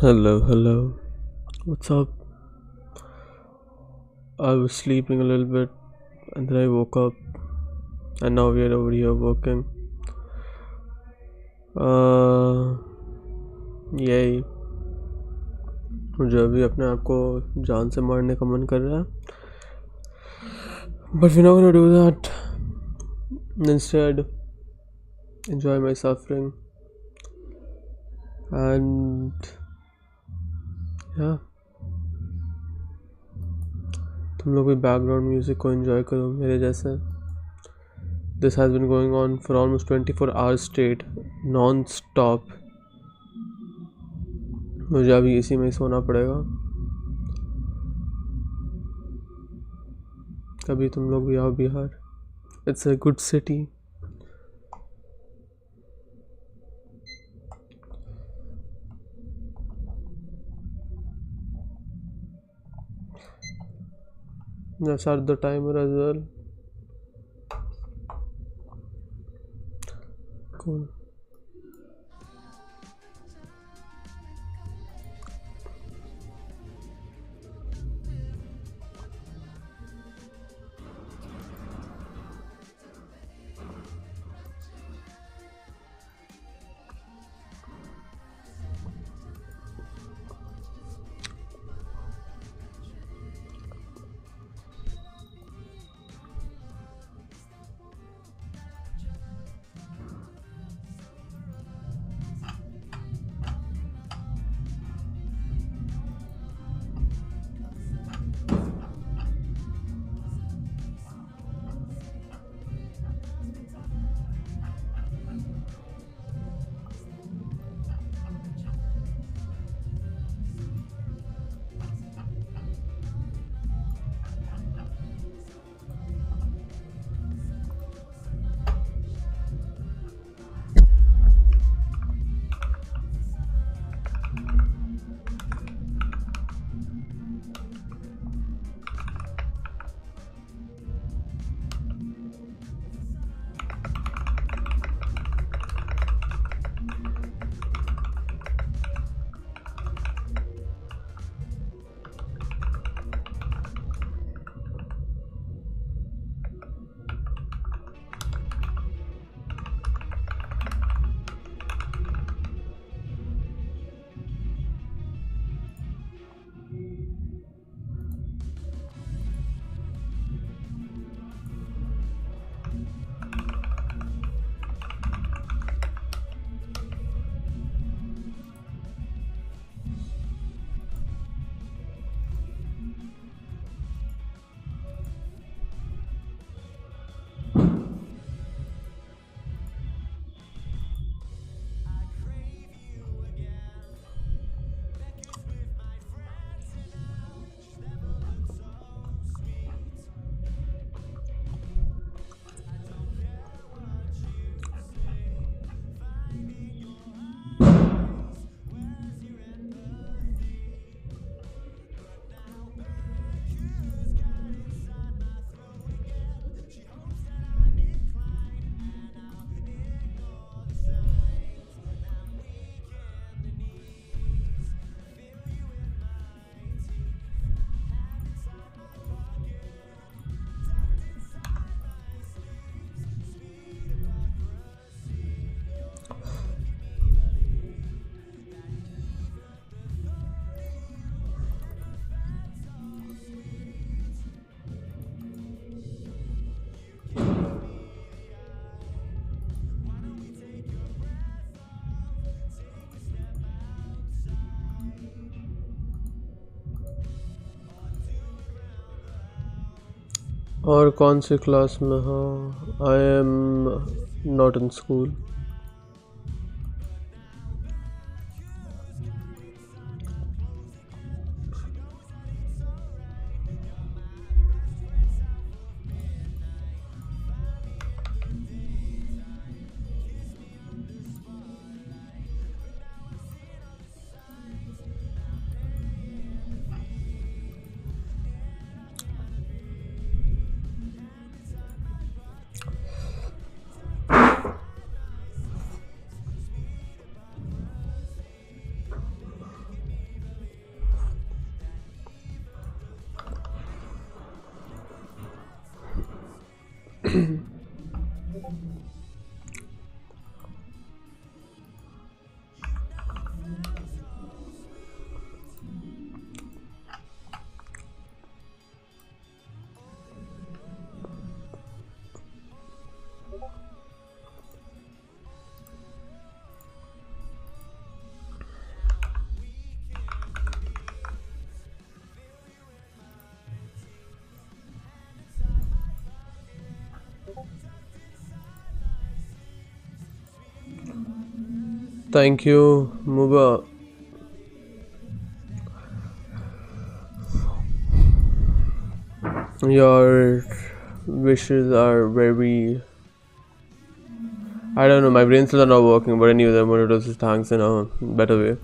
Hello, hello. What's up? I was sleeping a little bit and then I woke up and now we are over here working. Uh, yay. मुझे अभी अपने आप को जान से मारने का मन कर रहा है. But we're not gonna do that. Instead, enjoy my suffering. And yeah, तुम लोग भी बैकग्राउंड म्यूजिक को एंजॉय करो मेरे जैसे. This has been going on for almost 24 hours straight, non-stop. मुझे अभी इसी में सोना पड़ेगा. कभी तुम लोग भी आओ Bihar. It's a good city. Start the timer as well. Cool. और कौन सी क्लास में हो? I am not in school. Thank you, Muba. Your wishes are very. I don't know, my brain still are not working, but anyway, I'm going to do thanks in a better way.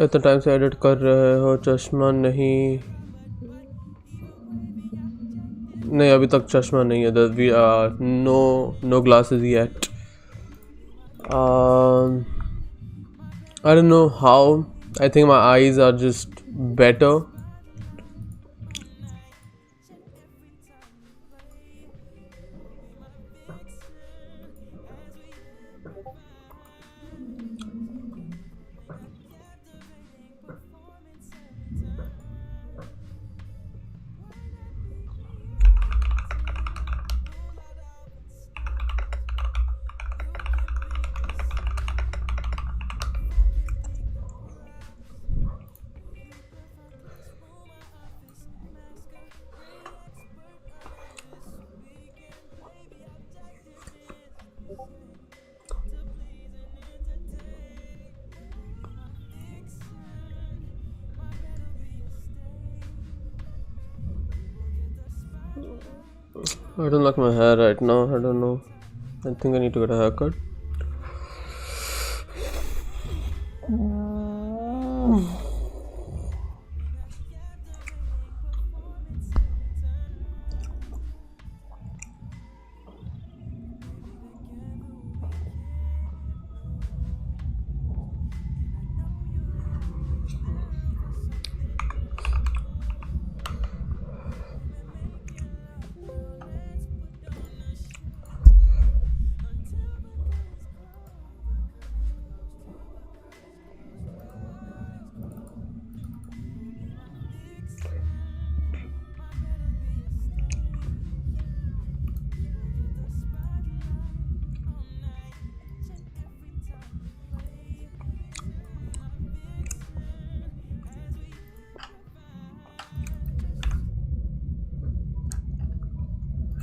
इतना time से edit कर रहे हो, चश्मा नहीं अभी तक चश्मा नहीं है. We no glasses yet. I don't know how. I think my eyes are just better. I don't like my hair right now. I don't know. I think I need to get a haircut.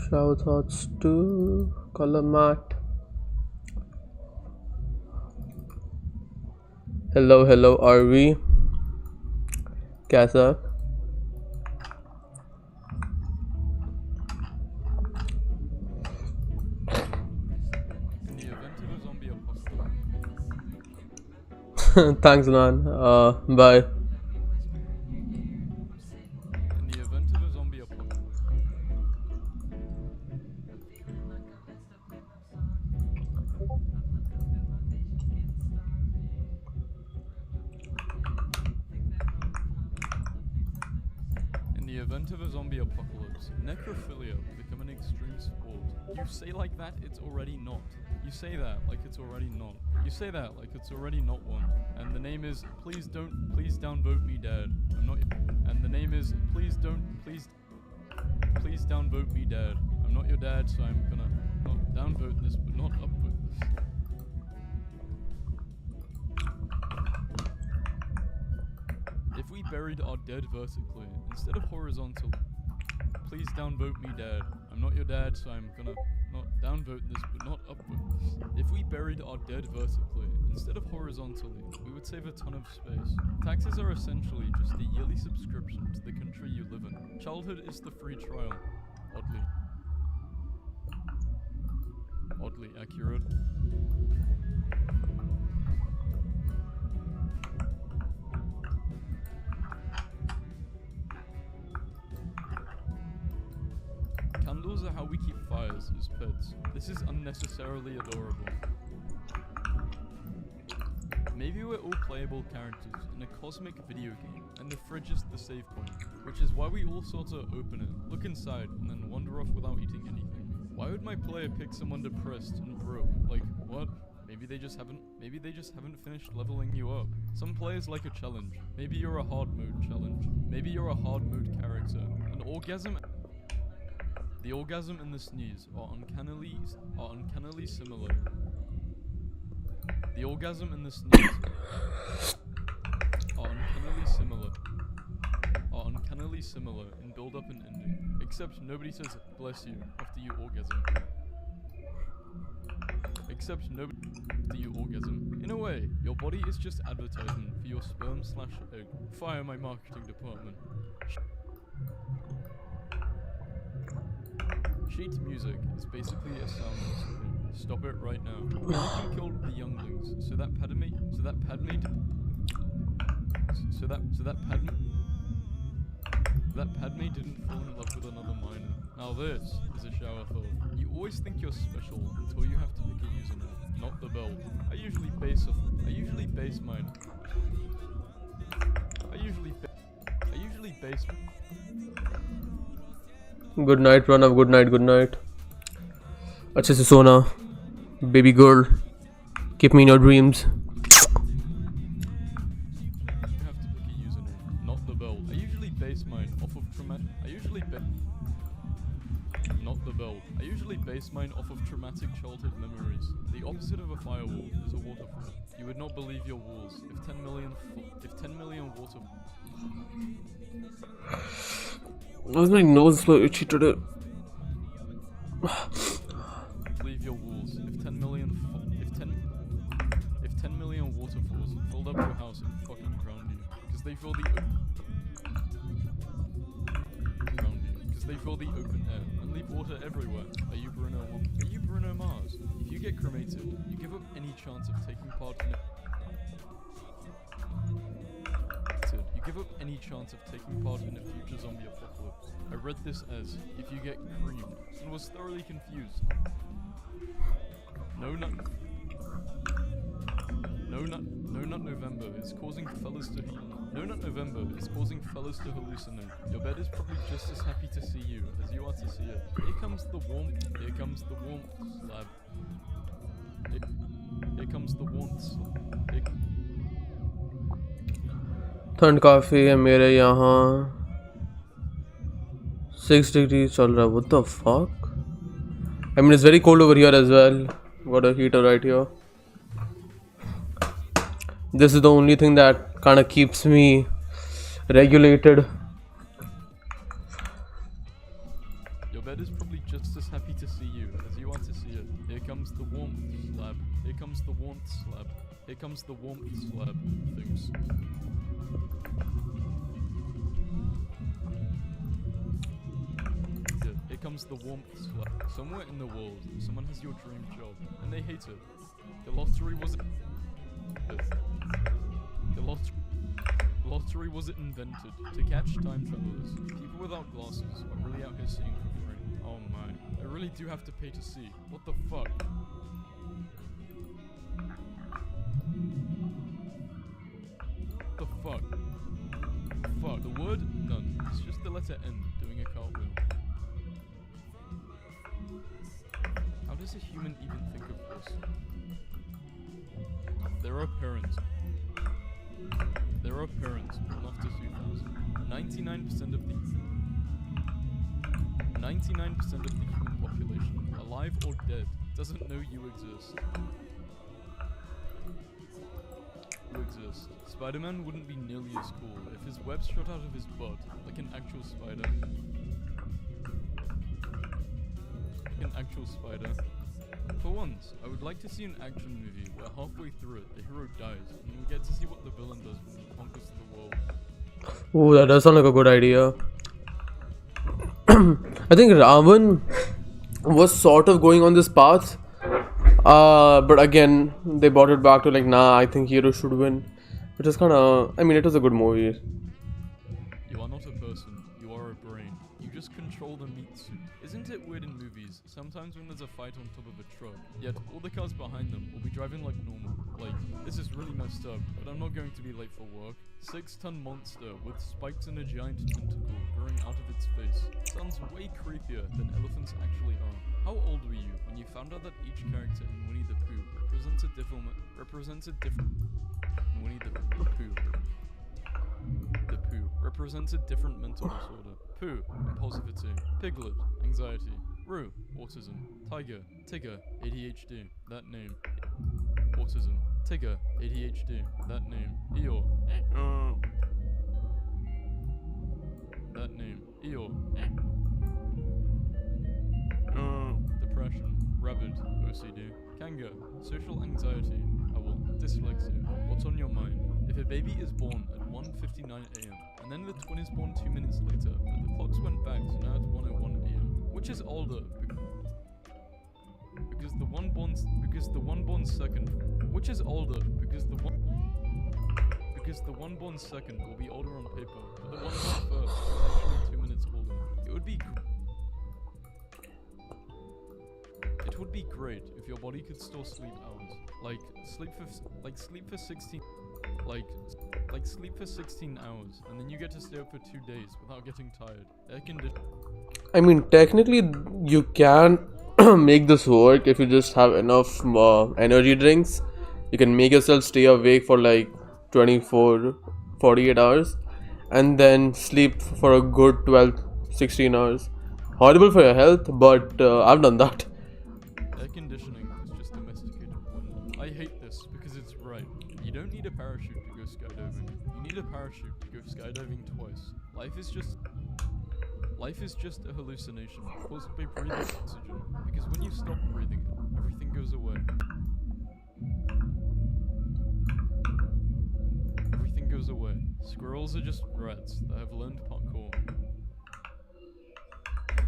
Shower thoughts to color matte. Hello, RV. कैसा? Thanks, man. Bye. Necrophilia will become an extreme sport. You say like that, it's already not. You say that like it's already not. You say that like it's already not one. And the name is please downvote me, Dad. I'm not. And the name is please downvote me, Dad. I'm not your dad, so I'm gonna not downvote this, but not upvote this. If we buried our dead vertically instead of horizontally. Please downvote me, Dad. I'm not your dad, so I'm gonna not Downvote this, but not upvote this. If we buried our dead vertically, instead of horizontally, we would save a ton of space. Taxes are essentially just a yearly subscription to the country you live in. Childhood is the free trial. Oddly accurate. Candles are how we keep fires as pets. This is unnecessarily adorable. Maybe we're all playable characters in a cosmic video game, and the fridge is the save point, which is why we all sort of open it, look inside, and then wander off without eating anything. Why would my player pick someone depressed and broke? Like, what? Maybe they just haven't finished leveling you up. Some players like a challenge. Maybe you're a hard mode challenge. Maybe you're a hard mode character. The orgasm and the sneeze are uncannily similar. The orgasm and the sneeze are uncannily similar in build up and ending. Except nobody says bless you after you orgasm. In a way, your body is just advertisement for your sperm/egg. Fire my marketing department. Sheet music is basically a sound recipe. Stop it right now. Anakin killed the younglings, so that Padme didn't fall in love with another minor. Now this is a shower thought. You always think you're special until you have to pick a username, not the belt. I usually base mine. Good night, Pranav. Good night. अच्छे से सोना, baby girl. Keep me in your dreams. Base mine off of traumatic childhood memories. The opposite of a firewall is a waterfall. You would not believe your walls if 10 million water. Why is my nose so itchy today? Leave your walls if 10 million waterfalls filled up your house and fucking drowned you because they fill the open air and leave water everywhere. Are you Bruno Mars? If you get cremated, you give up any chance of taking part in it. You give up any chance of taking part in a future zombie apocalypse. I read this as, if you get creamed, and was thoroughly confused. No Nut November is causing fellas to hallucinate. Your bed is probably just as happy to see you as you are to see it. Here comes the warmth slab. Here comes the warmth slab. ठंड काफ़ी है मेरे यहाँ 6 degrees चल रहा है. What the fuck? I mean, it's very cold over here as well. Got a heater right here. This is the only thing that kind of keeps me regulated. Your bed is probably just as happy to see you as you are to see it. Here comes the warmth slab. Here comes the warmth slab. Here comes the warmth slab. Things. Here comes the warmth slab. Somewhere in the world, someone has your dream job, and they hate it. The lottery wasn't invented to catch time travelers. People without glasses are really out here seeing for free. Oh my, I really do have to pay to see. What the fuck? The fuck? Fuck, the word none is just the letter N doing a cartwheel. How does a human even think of this? There are parents born after 2000. 99% of the human population, alive or dead, doesn't know you exist. Spider-Man wouldn't be nearly as cool if his webs shot out of his butt like an actual spider. Like an actual spider? For once, I would like to see an action movie where halfway through it, the hero dies, and we get to see what the villain does when he conquers the world. Ooh, that does sound like a good idea. I think Ravan was sort of going on this path. But again, they brought it back to like, nah, I think hero should win. Which is kinda, I mean, it was a good movie. You are not a person, you are a brain. You just control the meat suit. Isn't it weird in movies, sometimes when there's a fight on top of a truck, yet all the cars behind them will be driving like normal? Like, this is really messed up, but I'm not going to be late for work. 6-ton monster with spikes and a giant tentacle growing out of its face. Sounds way creepier than elephants actually are. How old were you when you found out that each character in Winnie the Pooh represents a different Winnie the Pooh. The Pooh represents a different mental disorder. Pooh, impulsivity. Piglet, anxiety. Roo, autism. Tiger, Tigger, ADHD. That name. Autism. Tigger, ADHD. That name. Eeyore. That name. Eeyore. Depression. Rabbit. OCD. Kanga. Social anxiety. Owl. Dyslexia. What's on your mind? If a baby is born at 1:59 a.m. and then the twin is born 2 minutes later, but the clocks went back to now it's 1:01 a.m. Which is older? Because the one born second. Which is older? Because the one born second will be older on paper, but the one born first is actually 2 minutes older. It would be great if your body could store sleep hours. Sleep for 16 hours, and then you get to stay up for 2 days without getting tired. I mean, technically, you can make this work if you just have enough energy drinks. You can make yourself stay awake for like 48 hours and then sleep for a good 16 hours. Horrible for your health, but I've done that. Air conditioning is just domesticated one. I hate this because it's right. You don't need a parachute to go skydiving. You need a parachute to go skydiving twice. Life is just a hallucination caused by breathing oxygen, because when you stop breathing it, everything goes away. Everything goes away. Squirrels are just rats that have learned parkour.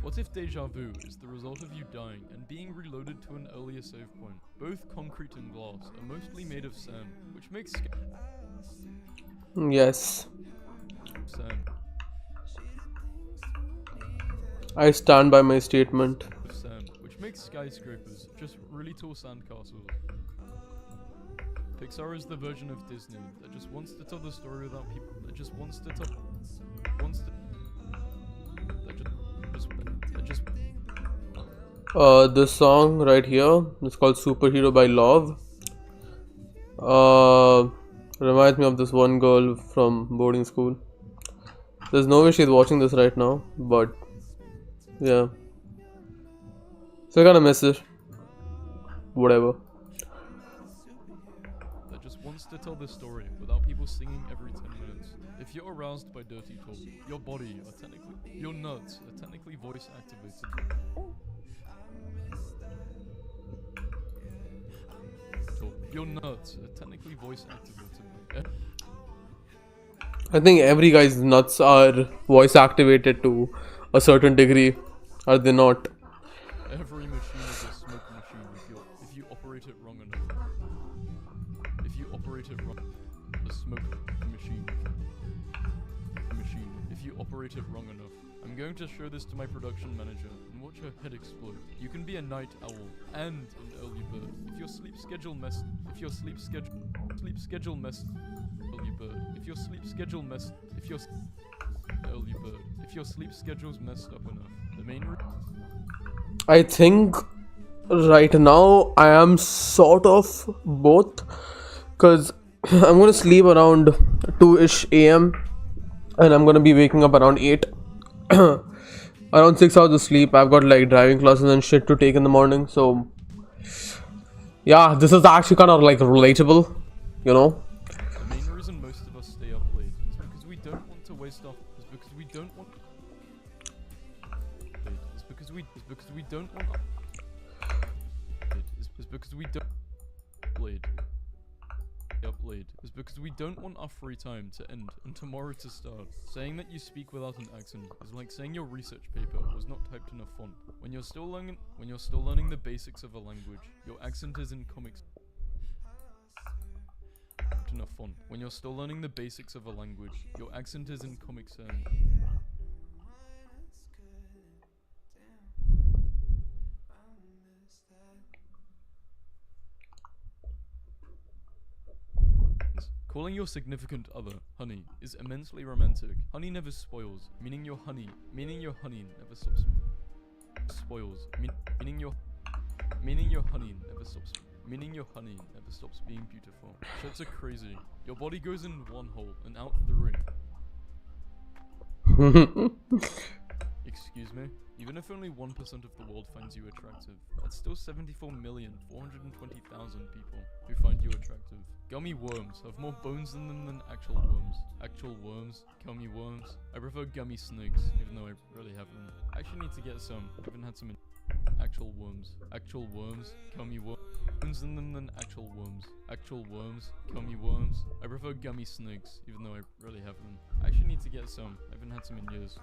What if deja vu is the result of you dying and being reloaded to an earlier save point? Both concrete and glass are mostly made of sand, which makes Yes. sand. I stand by my statement. Sand, which makes skyscrapers just really tall sandcastles. Pixar is the version of Disney that just wants to tell the story without people. This song right here is called Superhero by Love. Reminds me of this one girl from boarding school. There's no way she's watching this right now, but yeah. So I kinda miss it. Whatever. That just wants to tell the story without people singing every 10 minutes. If you're aroused by dirty talk, your nuts are technically voice activated. Your nuts are technically voice activated. I think every guy's nuts are voice activated to a certain degree, are they not? Every machine is a smoke machine if you operate it wrong enough. If you operate it wrong, a smoke machine. If you operate it wrong enough. I'm going to show this to my production manager and watch her head explode. You can be a night owl and an early bird. If your sleep schedule messed up enough, the main I think right now I am sort of both, because I'm gonna sleep around 2-ish a.m. and I'm gonna be waking up around 8. Around 6 hours of sleep. I've got like driving classes and shit to take in the morning, so yeah, this is actually kind of like relatable, you know. The main reason most of us stay up late is because we don't want to waste off. It's because we don't want. because we don't blade. Is because we don't want our free time to end and tomorrow to start. Saying that you speak without an accent is like saying your research paper was not typed in a font. When you're still learning the basics of a language, your accent is in comics in a font. When you're still learning the basics of a language, your accent is in Comic Sans. Calling your significant other honey is immensely romantic. Honey never spoils, meaning your honey never stops spoils, meaning your honey never stops being beautiful. Shits are crazy. Your body goes in one hole and out the ring. Excuse me? Even if only 1% of the world finds you attractive, that's still 74,420,000 people who find you attractive. Gummy worms have more bones in them than actual worms. Actual worms? Gummy worms? I prefer gummy snakes, even though I rarely have them. I actually need to get some. I haven't had some in actual worms. Actual worms? Gummy worms in them than actual worms. Actual worms? Gummy worms? I prefer gummy snakes, even though I rarely have them. I actually need to get some. I haven't had some in years.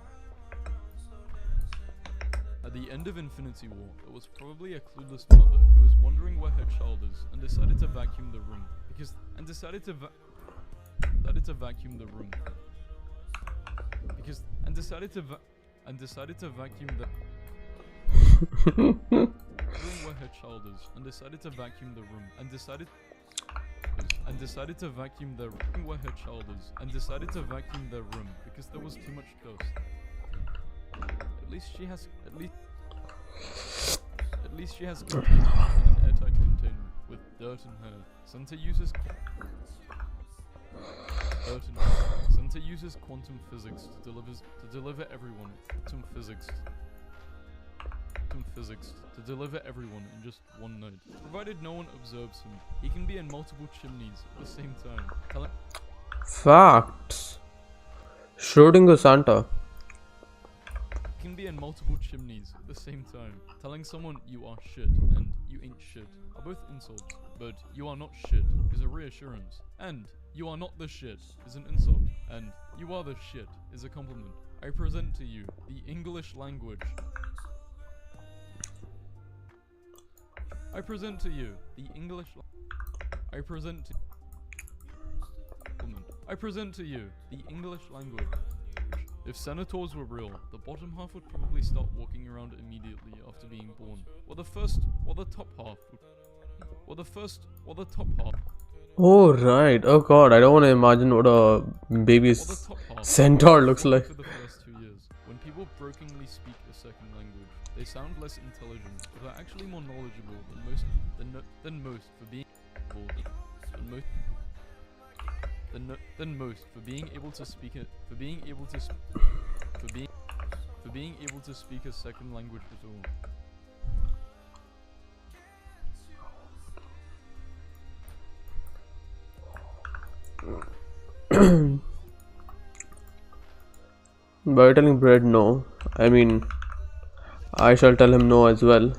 At the end of Infinity War, there was probably a clueless mother who was wondering where her child is and decided to vacuum the room decided to vacuum the room where her child is and decided to vacuum the room because there was too much dust. At least she has contained in an airtight container with dirt in her. Santa uses quantum physics to deliver everyone in just one night. Provided no one observes him, he can be in multiple chimneys at the same time. Facts. Schrödinger Santa. Can be in multiple chimneys at the same time. Telling someone you are shit and you ain't shit are both insults, but you are not shit is a reassurance, and you are not the shit is an insult, and you are the shit is a compliment. I present to you the English language. I present to you the English language. If senators were real, the bottom half would probably start walking around immediately after being born. While the top half. Oh right. Oh god, I don't want to imagine what a baby's centaur looks like. For the first 2 years, when people brokenly speak a second language, they sound less intelligent, but are actually more knowledgeable than most for being able to speak a second language at all. By telling Brad no, I mean I shall tell him no as well.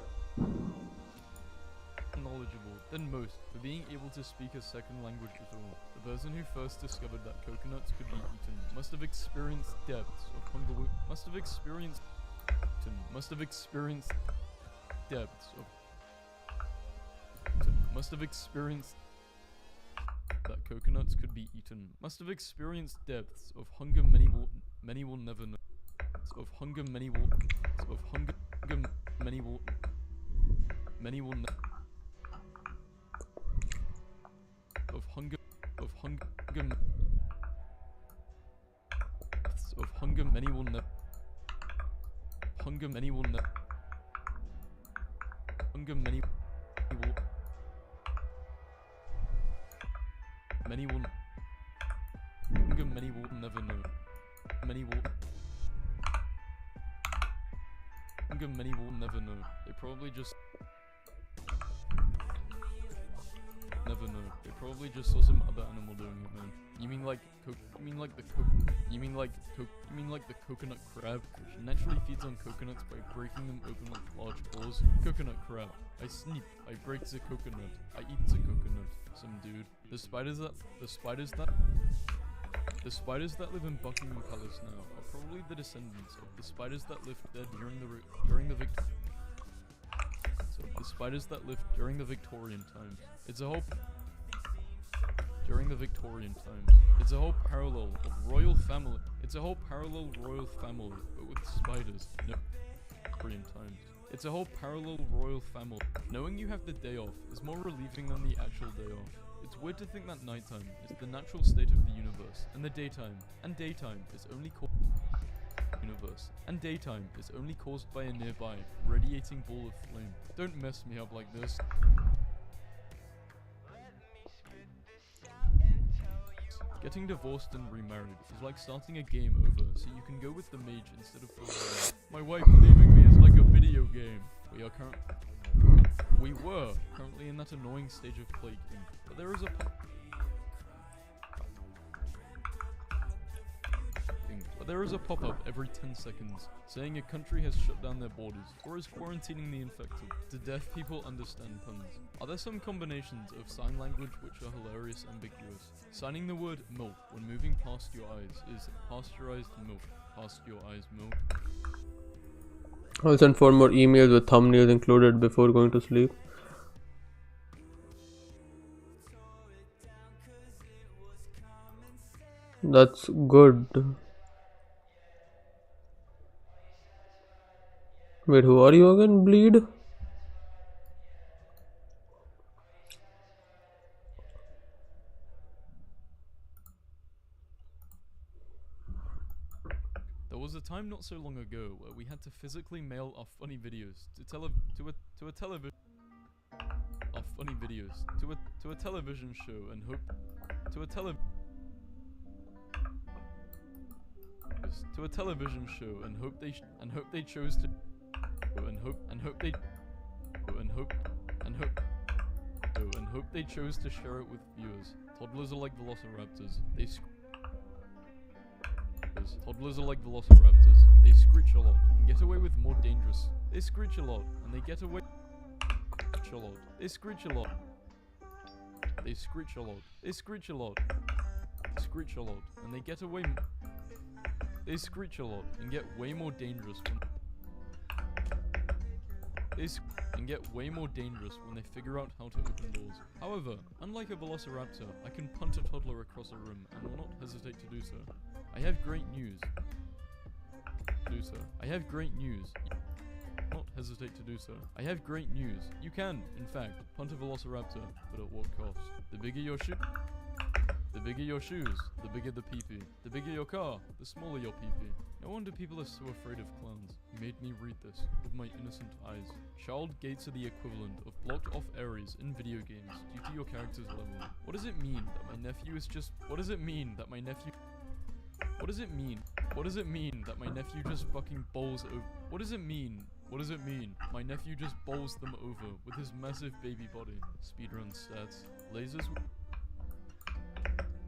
Knowledgeable than most for being able to speak a second language at all. The person who first discovered that coconuts could be eaten must have experienced depths of hunger. Must have experienced that coconuts could be eaten. Must have experienced depths of hunger many will never know. Of hunger many will never know. Many will never know. They probably just Never know. They probably just saw some other animal doing it, man. You mean like the coconut crab, which naturally feeds on coconuts by breaking them open with large claws? Coconut crab. I sneak. I break the coconut. I eat the coconut. Some dude. The spiders that live in Buckingham Palace now are probably the descendants of the spiders that lived there during the Victorian times. It's a whole parallel of royal family. It's a whole parallel royal family, but with spiders. No, Victorian times. It's a whole parallel royal family. Knowing you have the day off is more relieving than the actual day off. It's weird to think that nighttime is the natural state of the universe, and daytime is only caused by a nearby radiating ball of flame. Don't mess me up like this. Getting divorced and remarried is like starting a game over so you can go with the mage instead of the My wife leaving me is like a video game. We were currently in that annoying stage of plague game, but there is a pop-up every 10 seconds saying a country has shut down their borders or is quarantining the infected. Do deaf people understand puns? Are there some combinations of sign language which are hilarious ambiguous? Signing the word milk when moving past your eyes is pasteurized milk. Past your eyes milk. I'll send 4 more emails with thumbnails included before going to sleep. That's good. Wait, who are you again, Bleed? There was a time not so long ago where we had to physically mail our funny videos to a television show and hope they chose to share it with viewers. Toddlers are like velociraptors. They screech a lot and get away with more dangerous. They screech a lot and they get away. They screech a lot. They screech a lot. They screech a lot. Screech a lot and they get away. They screech a lot and get way more dangerous when they figure out how to open doors. However, unlike a velociraptor, I can punt a toddler across a room and will not hesitate to do so. I have great news. Not hesitate to do so. I have great news. You can, in fact, punt a velociraptor, but at what cost? The bigger your shoes, the bigger the pee-pee. The bigger your car, the smaller your pee-pee. No wonder people are so afraid of clowns. You made me read this with my innocent eyes. Child gates are the equivalent of blocked off areas in video games due to your character's level. What does it mean that my nephew is just... What does it mean that my nephew just fucking bowls over... What does it mean? My nephew just bowls them over with his massive baby body. Speedrun stats.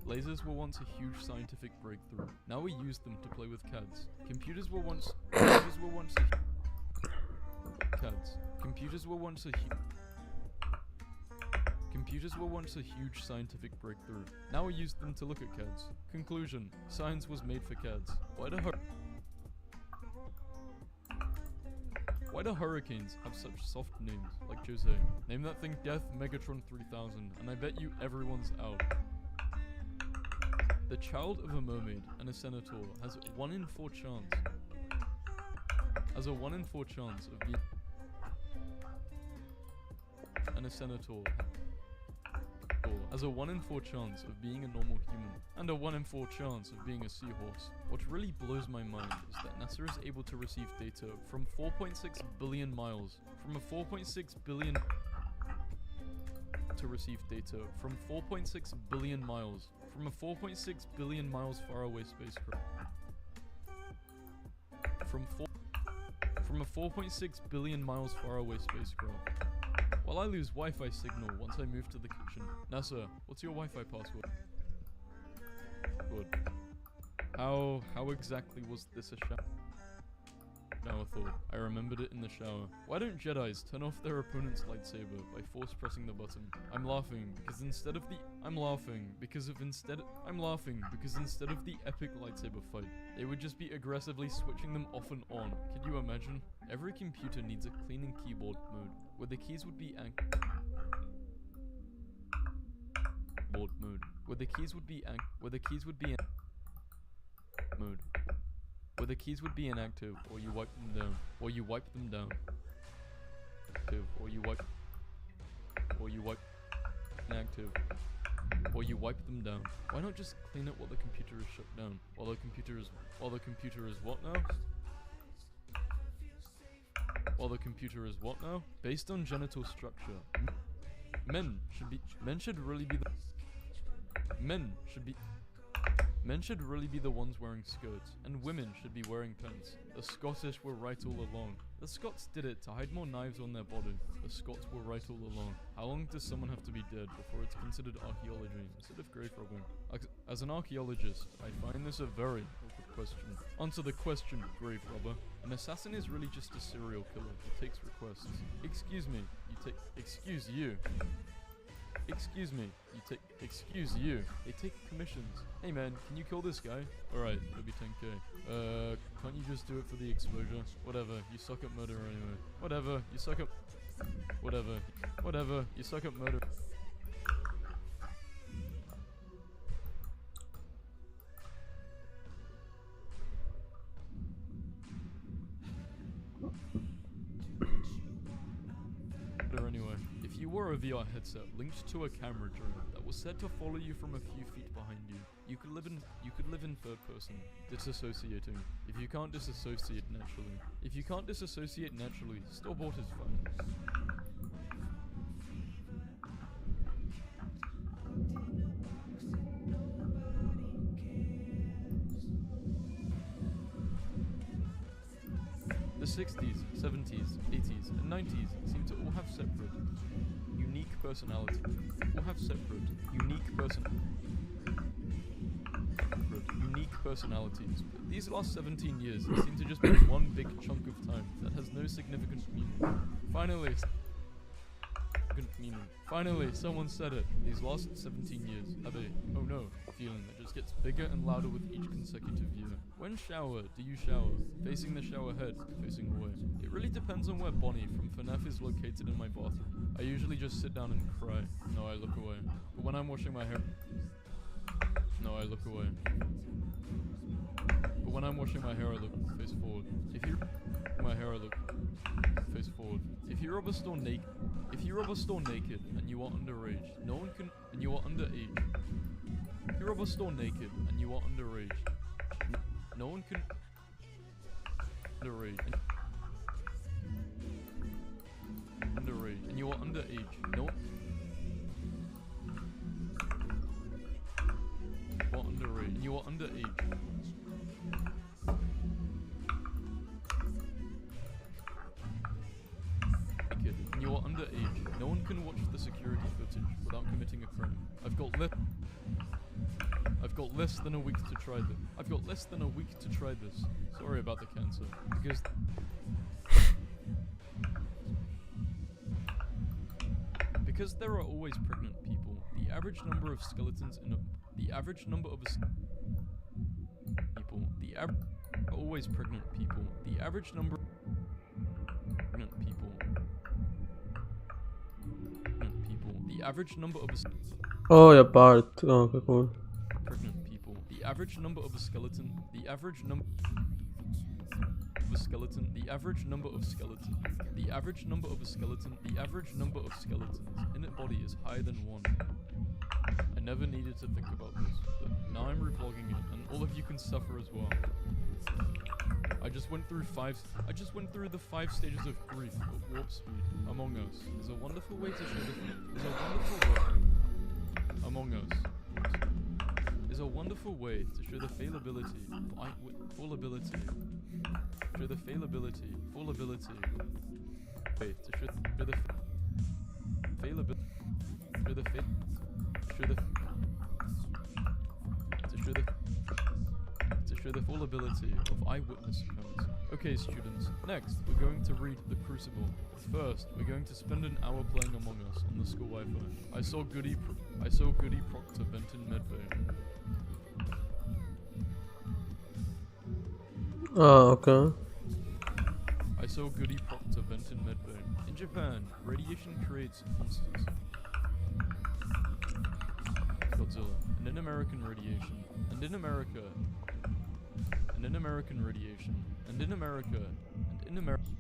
Lasers were once a huge scientific breakthrough. Now we use them to play with cats. Computers were once a huge scientific breakthrough. Now we use them to look at cats. Conclusion: science was made for cats. Why do hurricanes have such soft names, like Jose? Name that thing Death Megatron 3000, and I bet you everyone's out. The child of a mermaid and a senator has a 1 in 4 chance of being has a 1 in 4 chance of being a normal human, and a 1 in 4 chance of being a seahorse. What really blows my mind is that NASA is able to receive data from 4.6 billion miles, from a 4.6 billion miles far away spacecraft. From a 4.6 billion miles far away spacecraft. While I lose Wi-Fi signal once I move to the kitchen. NASA, what's your Wi-Fi password? Good. How exactly was this a shower thought? I remembered it in the shower. Why don't Jedis turn off their opponent's lightsaber by force pressing the button? I'm laughing because instead of the epic lightsaber fight, they would just be aggressively switching them off and on. Could you imagine? Every computer needs a cleaning keyboard mode where the keys would be board mode where the keys would be inactive, or you wipe them down, inactive, or you wipe them down. Why not just clean it while the computer is shut down? While the computer is what now? While the computer is what now? Based on genital structure, men should really be the ones wearing skirts, and women should be wearing pants. The Scottish were right all along. The Scots did it to hide more knives on their body. The Scots were right all along. How long does someone have to be dead before it's considered archaeology instead of grave robbing? As an archaeologist, I find this a very awkward question. Answer the question, grave robber. An assassin is really just a serial killer who takes requests. Excuse you. They take commissions. Hey man, can you kill this guy? Alright, it'll be 10k. Can't you just do it for the exposure? Whatever, you suck at murder anyway. Whatever, you suck at murder. Anyway, if you wore a VR headset linked to a camera drone that was said to follow you from a few feet behind you, you could live in third person, disassociating. If you can't disassociate naturally, store-bought is fine. The 60s, 70s, 80s, and 90s seem to all have separate, unique personalities. But these last 17 years seem to just be one big chunk of time that has no significant meaning. Finally, someone said it. These last 17 years have a, oh no, feeling that just gets bigger and louder with each consecutive year. When shower, do you shower? Facing the shower head, facing away? It really depends on where Bonnie from FNAF is located in my bathroom. I usually just sit down and cry. No, I look away. But when I'm washing my hair... No, I look away. But when I'm washing my hair, I look face forward. If you rob a store naked, and you are underage, no one can, and you are underage. If you rob a store naked and you are underage, no one can underage. And you are underage. No one underage. And you are underage. And you are underage. No one can watch the security footage without committing a crime. I've got less than a week to try this. Sorry about the cancer. Because there are always pregnant people. The average number of skeletons in a always pregnant people. The average number of pregnant people. The average number of Oh, yeah, part. Oh, okay, cool. Pregnant people. The average number of a skeleton. The average number of a skeleton. The average number of skeletons. The average number of a skeleton. The average number of skeletons in a body is higher than 1. I never needed to think about this, but now I'm replogging it, and all of you can suffer as well. I just went through the 5 stages of grief at warp speed. Among Us is a wonderful way to show the fallibility infallibility to show the fallibility of eyewitness accounts. Okay, students, next we're going to read The Crucible. First, we're going to spend an hour playing Among Us on the school Wi-Fi. I saw Goody Proctor Benton Medbay. Okay. I saw Goody Proctor Benton Medbay. In Japan, radiation creates monsters. Godzilla. And in American radiation. And in America. And in American radiation. And in America. And in America.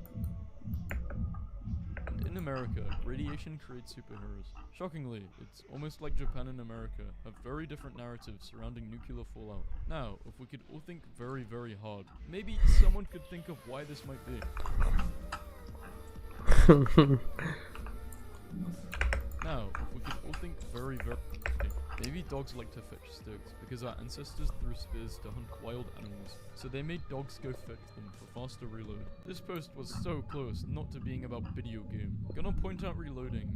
In America, radiation creates superheroes. Shockingly, it's almost like Japan and America have very different narratives surrounding nuclear fallout. Now, if we could all think very, very hard, maybe someone could think of why this might be. Now, if we could all think very, very... Maybe dogs like to fetch sticks because our ancestors threw spears to hunt wild animals, so they made dogs go fetch them for faster reload. This post was so close not to being about video game. Gonna point out reloading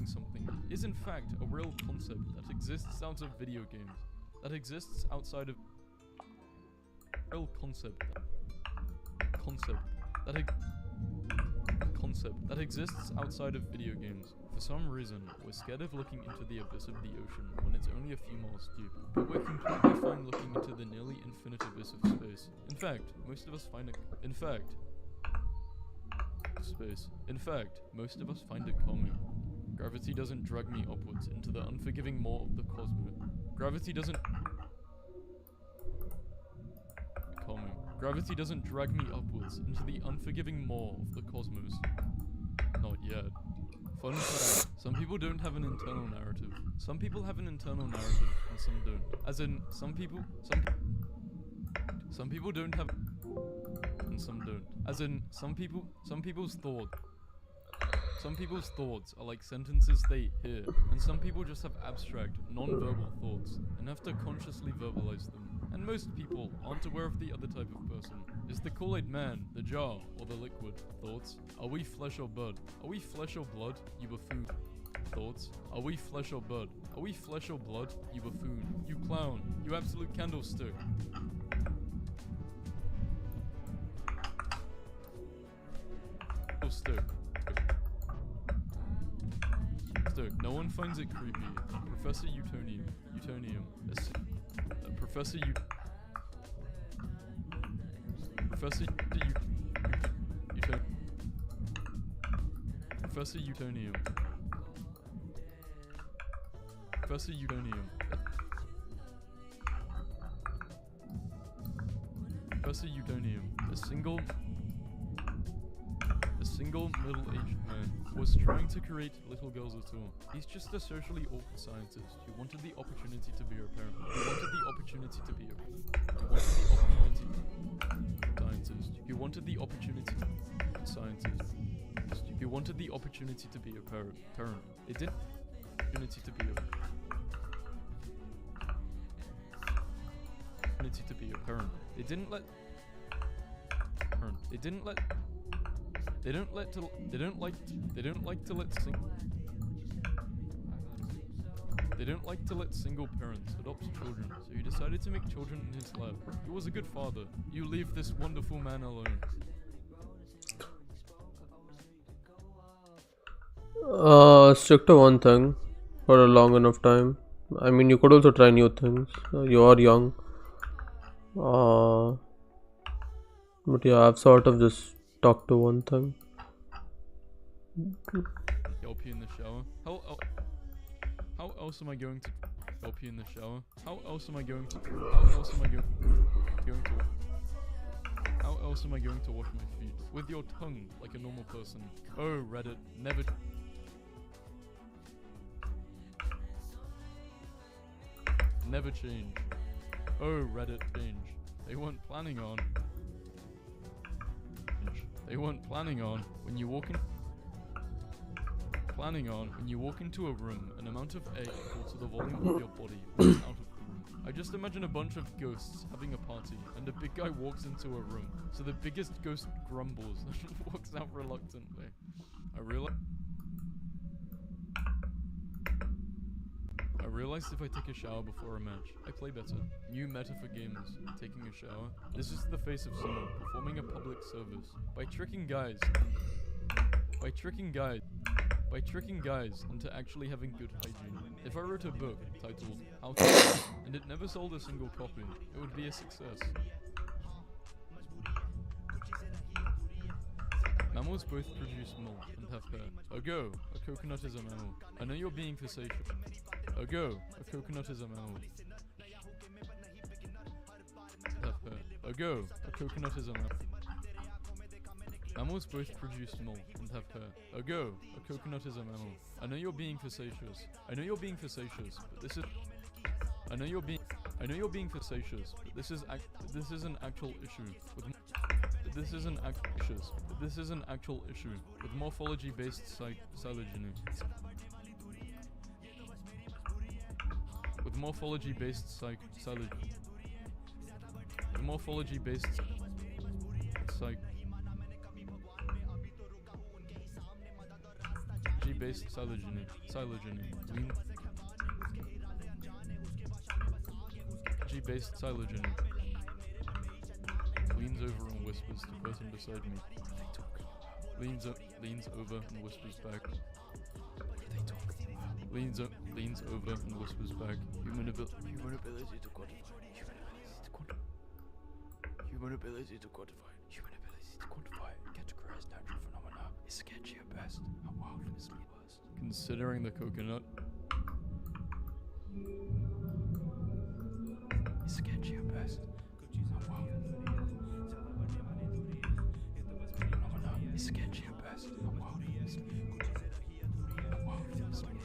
something is in fact a real concept that exists out of video games. That exists outside of... Real concept that exists outside of video games. For some reason, we're scared of looking into the abyss of the ocean when it's only a few miles deep, but we're completely fine looking into the nearly infinite abyss of space. In fact, most of us find it calming. Gravity doesn't drag me upwards into the unforgiving maw of the cosmos. Gravity doesn't drag me upwards into the unforgiving maw of the cosmos. Not yet. Fun fact, some people don't have an internal narrative. Some people have an internal narrative, and some don't. As in, some people don't have, and some don't. As in, some people's thoughts are like sentences they hear, and some people just have abstract, non-verbal thoughts, and have to consciously verbalize them. And most people aren't aware of the other type of person. Is the Kool-Aid man, the jar, or the liquid? Thoughts? Are we flesh or blood? Are we flesh or blood, you buffoon? Thoughts? Are we flesh or blood? Are we flesh or blood, you buffoon? You clown. You absolute candlestick. Stick. No one finds it creepy. Professor Utonium. Professor Utonium. A single middle-aged man was trying to create little girls at all. He's just a socially awkward scientist who wanted the opportunity to be a parent. Who wanted the opportunity to be a parent. It didn't opportunity to be a parent. They don't like to let single parents adopt children, so he decided to make children in his lab. He was a good father. You leave this wonderful man alone. Stick to one thing for a long enough time. I mean, you could also try new things. You are young. But yeah, I've sort of just stuck to one thing. Help you in the shower? How else am I going to help you in the shower? How else am I going to wash my feet? With your tongue, like a normal person. Oh, Reddit, never change. Oh, Reddit, change. They weren't planning on when you walk into a room, an amount of air equal to the volume of your body runs out of the room. I just imagine a bunch of ghosts having a party, and a big guy walks into a room, so the biggest ghost grumbles and walks out reluctantly. I I realized if I take a shower before a match, I play better. New meta for gamers. Taking a shower. This is the face of someone performing a public service. By tricking guys into actually having good hygiene. If I wrote a book titled How to and it never sold a single copy, it would be a success. Mammals both produce milk and have hair. A go, a coconut is a mammal. I know you're being facetious. A go, a coconut is a mammal. Have hair. A go, a coconut is a mammal. Mammals both produce milk and have hair. A go, a coconut is a mammal. I know you're being facetious. But this is I know you're being facetious, but this is an actual issue this is an actual issue with morphology-based phylogeny. With morphology-based phylogeny. G-based phylogeny. Leans over and whispers to person beside me. Leans over and whispers back. Leans over and whispers back. Human ability to quantify. Categorize natural phenomena is sketchy at best. How wild and misleading worst. Considering the coconut is sketchy at best. How wild and misleading. Is sketchy at best. How wild and misleading.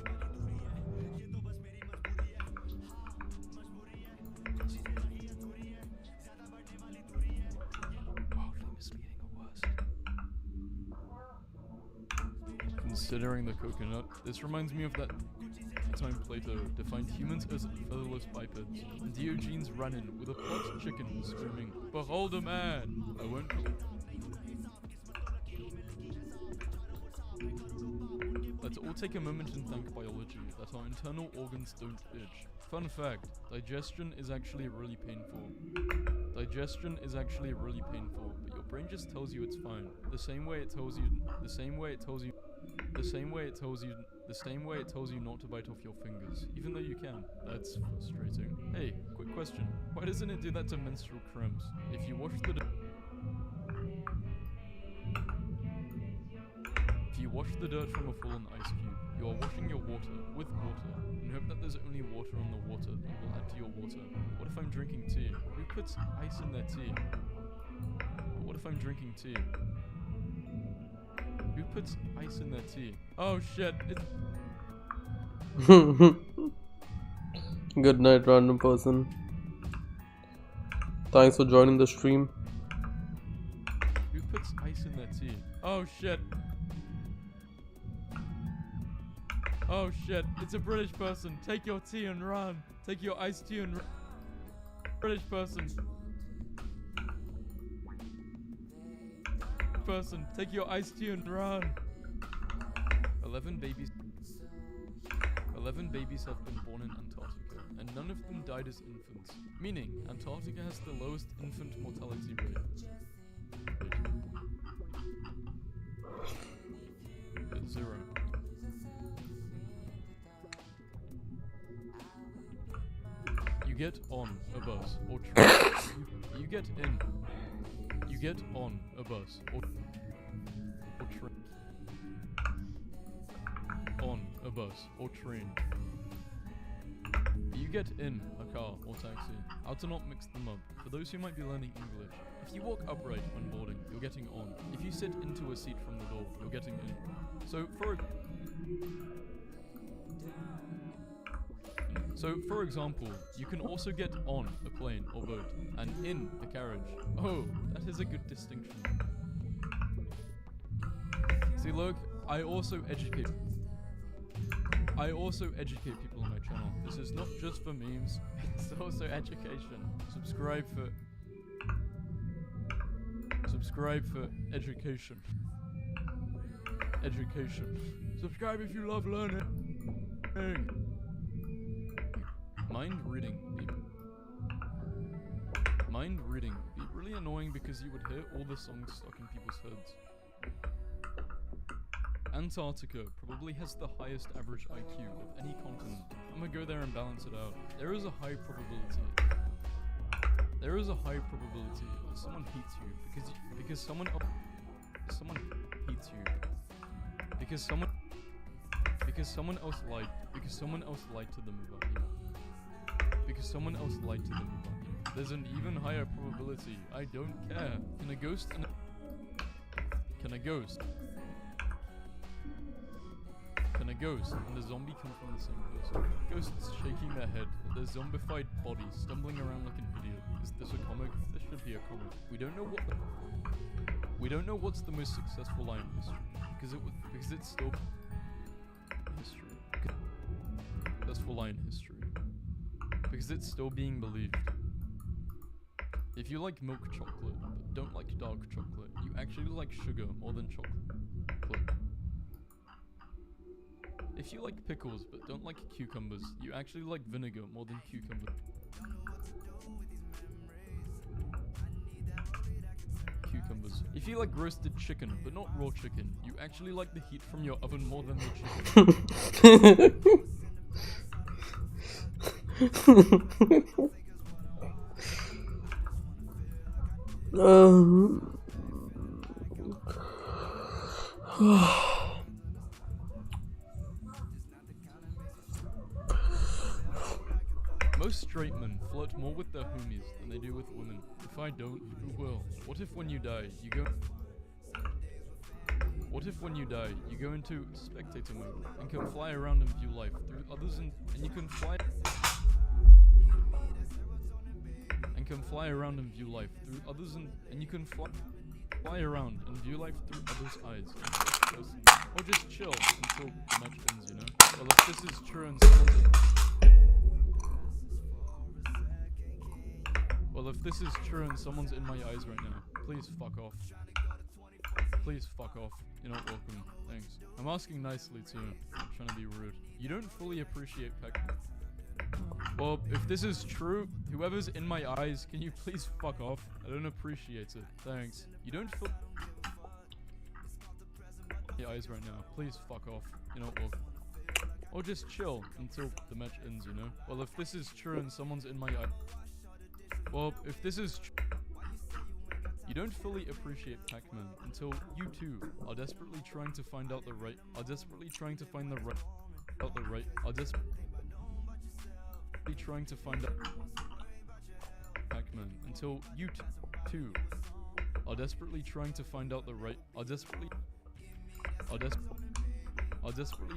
Considering the coconut, this reminds me of that time Plato defined humans as featherless bipeds, and Diogenes ran in with a pot chicken screaming, "Behold a man!" I won't. Let's all take a moment and thank biology that our internal organs don't itch. Fun fact, digestion is actually really painful. But your brain just tells you it's fine. The same way it tells you not to bite off your fingers, even though you can. That's frustrating. Hey, quick question. Why doesn't it do that to menstrual cramps? If you wash the dirt from a fallen ice cube, you are washing your water with water, and hope that there's only water on the water that will add to your water. What if I'm drinking tea? Who puts ice in their tea? What if I'm drinking tea? Who puts ice in their tea? Oh shit, Good night, random person. Thanks for joining the stream. Who puts ice in their tea? Oh shit. Oh shit, it's a British person. Take your tea and run. Take your iced tea and run. British person. Take your iced tea and run. 11 babies have been born in Antarctica, and none of them died as infants, meaning Antarctica has the lowest infant mortality rate. At 0. You get on a bus or train. You get on a bus or train. On a bus or train. You get in a car or taxi. How to not mix them up. For those who might be learning English, if you walk upright when boarding, you're getting on. If you sit into a seat from the door, you're getting in. So for example, you can also get on a plane or boat and in a carriage. Oh, that is a good distinction. See, look, I also educate people on my channel. This is not just for memes, it's also education. Subscribe for education. Subscribe if you love learning. Mind reading be really annoying because you would hear all the songs stuck in people's heads. Antarctica probably has the highest average IQ of any continent. I'm gonna go there and balance it out. There is a high probability that someone hates you because someone hates you because someone else lied to them about you. There's an even higher probability. I don't care. Can a ghost and a zombie come from the same person? Ghosts shaking their head at their zombified body, stumbling around like an idiot. Is this a comic? This should be a comic. We don't know what's the most successful line in history because it's still history. Successful line in history because it's still being believed. If you like milk chocolate but don't like dark chocolate, you actually like sugar more than chocolate. If you like pickles but don't like cucumbers, you actually like vinegar more than cucumber. Cucumbers. If you like roasted chicken but not raw chicken, you actually like the heat from your oven more than the chicken. Most straight men flirt more with their homies than they do with women. If I don't, who will? What if when you die, you go into spectator mode and can fly around and view life through others and you can fly around and view life through others and you can fly around and view life through others' eyes. Or just chill until the match ends, you know? Well, if this is true and someone's in my eyes right now, please fuck off. Please fuck off. You're not welcome. Thanks. I'm asking nicely too. I'm trying to be rude. You don't fully appreciate Pac-Man. Well, if this is true, whoever's in my eyes, can you please fuck off? I don't appreciate it. Thanks. You don't feel your eyes right now. Please fuck off. You're not welcome. Or just chill until the match ends, you know? Well, if this is true and someone's in my eye... Well, if this is you don't fully appreciate Pac-Man until you too are desperately trying to find out the right... Pac-Man until you too are desperately trying to find out the right... Are desperately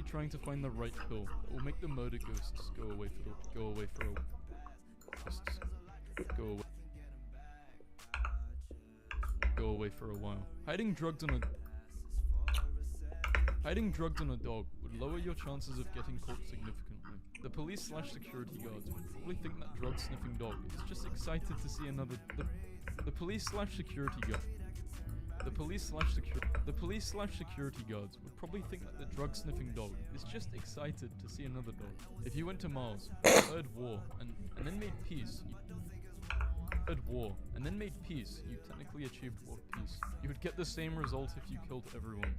trying to find the right pill that will make the murder ghosts go away for a while. Hiding drugs on a dog would lower your chances of getting caught significantly. The police/security guards would probably think that drug-sniffing dog is just excited to see another... The police/security guards would probably think that the drug-sniffing dog is just excited to see another dog. If you went to Mars, declared war, and then made peace, you technically achieved world peace. You would get the same result if you killed everyone.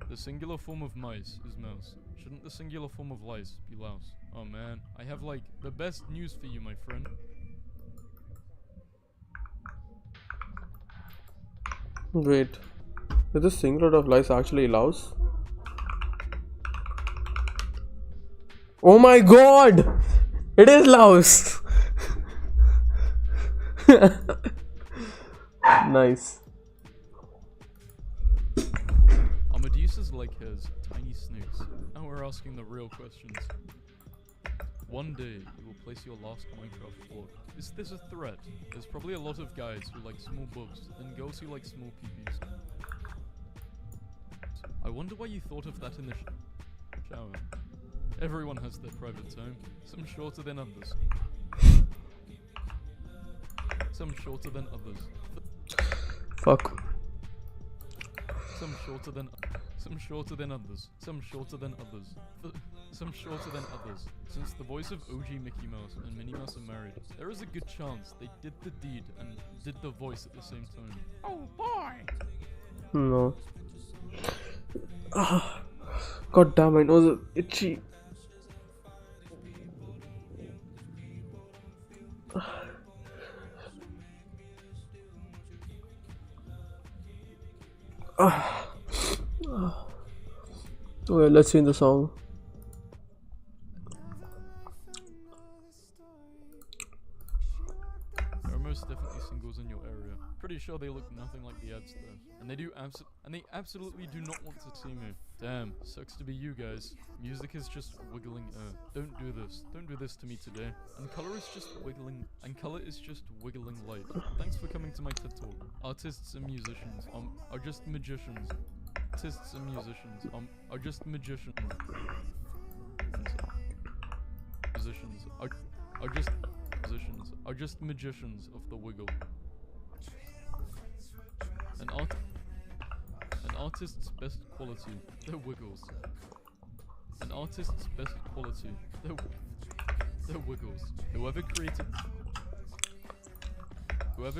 The singular form of mice is mouse. Shouldn't the singular form of lice be louse? Oh man, I have like the best news for you, my friend. Wait, is the singular of lice actually louse? Oh my god! It is louse! Nice. Are Medusa's leg hairs tiny snakes? Now we're asking the real questions. One day, you will place your last Minecraft block. Is this a threat? There's probably a lot of guys who like small boobs, and girls who like small peepees. I wonder why you thought of that in the shower. Everyone has their private time. Some shorter than others. Fuck. Some shorter than Some shorter than others. Some shorter than others. Some shorter than others. Since the voice of OG Mickey Mouse and Minnie Mouse are married, there is a good chance they did the deed and did the voice at the same time. Oh boy! No. Ah, God damn, my nose is itchy. Okay, let's sing the song. There are most definitely singles in your area. Pretty sure they look nothing like the ads though. And they absolutely do not want to see me. Damn, sucks to be you guys. Music is just wiggling Don't do this. Don't do this to me today. And color is just wiggling light. Thanks for coming to my TED Talk. Artists and musicians are just magicians. Artists and musicians are just magicians. Musicians are just magicians of the wiggle. An artist's best quality, their wiggles. An artist's best quality, their wiggles. Whoever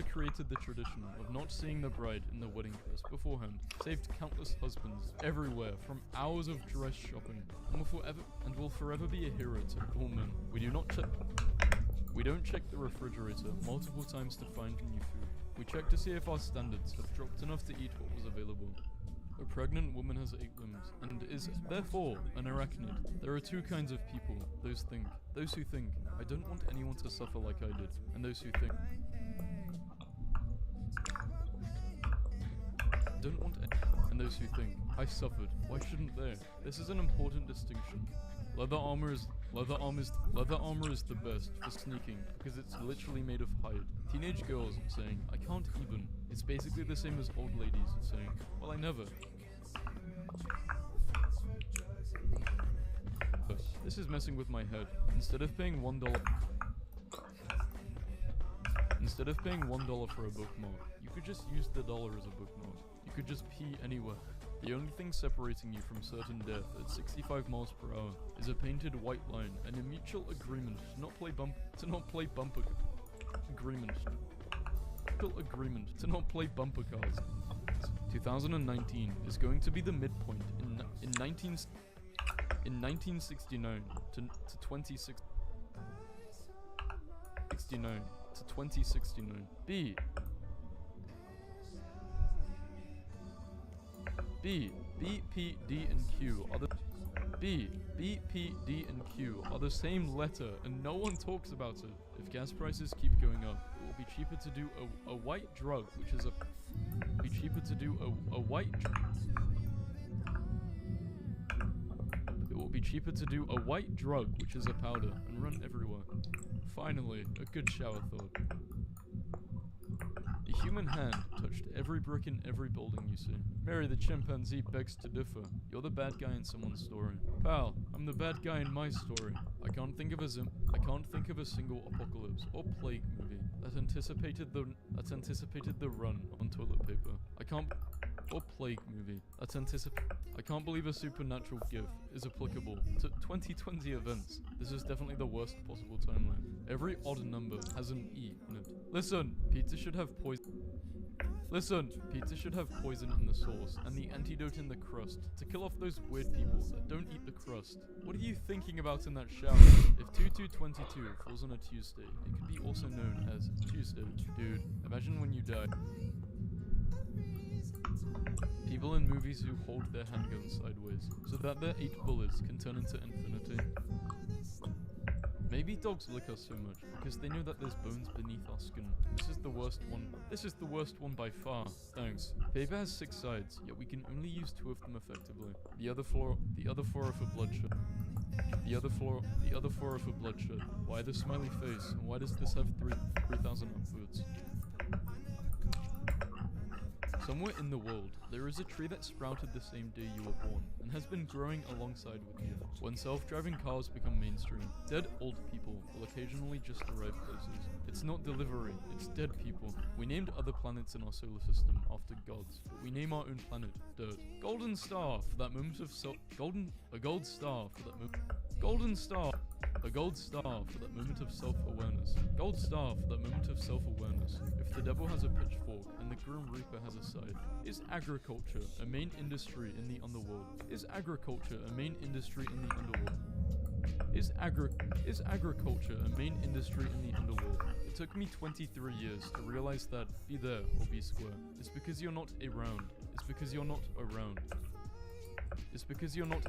created the tradition of not seeing the bride in the wedding dress beforehand saved countless husbands everywhere from hours of dress shopping, and will forever be a hero to all men. We don't check the refrigerator multiple times to find new food. We check to see if our standards have dropped enough to eat what was available. A pregnant woman has 8 limbs, and is therefore an arachnid. There are 2 kinds of people, those who think, I don't want anyone to suffer like I did, and those who think, I suffered, why shouldn't they? This is an important distinction. Leather armor is the best for sneaking because it's literally made of hide. Teenage girls saying, I can't even. It's basically the same as old ladies saying, well, I never. This is messing with my head. Instead of paying $1 for a bookmark, you could just use the dollar as a bookmark. You could just pee anywhere. The only thing separating you from certain death at 65 miles per hour is a painted white line and a mutual agreement to not play bumper cars. 2019 is going to be the midpoint in 1969 to 2069. B, P, D, and Q are the same letter, and no one talks about it. If gas prices keep going up, it will be cheaper to do a white drug, which is a powder, and run everywhere. Finally, a good shower thought. A human hand touched every brick in every building you see. Mary the chimpanzee begs to differ. You're the bad guy in someone's story. Pal, I'm the bad guy in my story. I can't think of a single apocalypse or plague movie that anticipated the run on toilet paper. I can't believe a supernatural gift is applicable to 2020 events. This is definitely the worst possible timeline. Every odd number has an E in it. Listen, pizza should have poison in the sauce and the antidote in the crust to kill off those weird people that don't eat the crust. What are you thinking about in that shower? If 2222 falls on a Tuesday, it could be also known as Tuesday. Dude, imagine when you die. People in movies who hold their handguns sideways so that their 8 bullets can turn into infinity. Maybe dogs lick us so much because they know that there's bones beneath our skin. This is the worst one by far. Thanks. Paper has 6 sides, yet we can only use 2 of them effectively. The other 4 are for bloodshed. Why the smiley face? And why does this have 3,000 upvotes? Somewhere in the world, there is a tree that sprouted the same day you were born, and has been growing alongside with you. When self-driving cars become mainstream, dead old people will occasionally just arrive places. It's not delivery, it's dead people. We named other planets in our solar system after gods, but we name our own planet dirt. Golden star for that moment of a gold star for that moment. Golden star. A gold star for that moment of self-awareness. Gold star for that moment of self-awareness. If the devil has a pitchfork and the Grim Reaper has a scythe, is agriculture a main industry in the underworld? Is agriculture a main industry in the underworld? Is agriculture a main industry in the underworld? It took me 23 years to realize that be there or be square. It's because you're not around. It's because you're not around. It's because you're not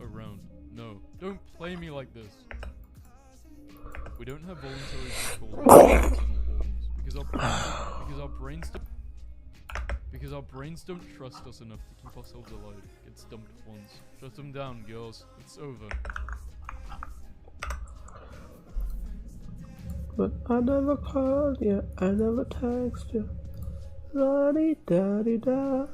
around. No, don't play me like this. We don't have voluntary control of our internal organs because our brains don't trust us enough to keep ourselves alive. Get stumped once. Shut them down, girls. It's over. But I never called you, I never text you. La-di-da-di-da.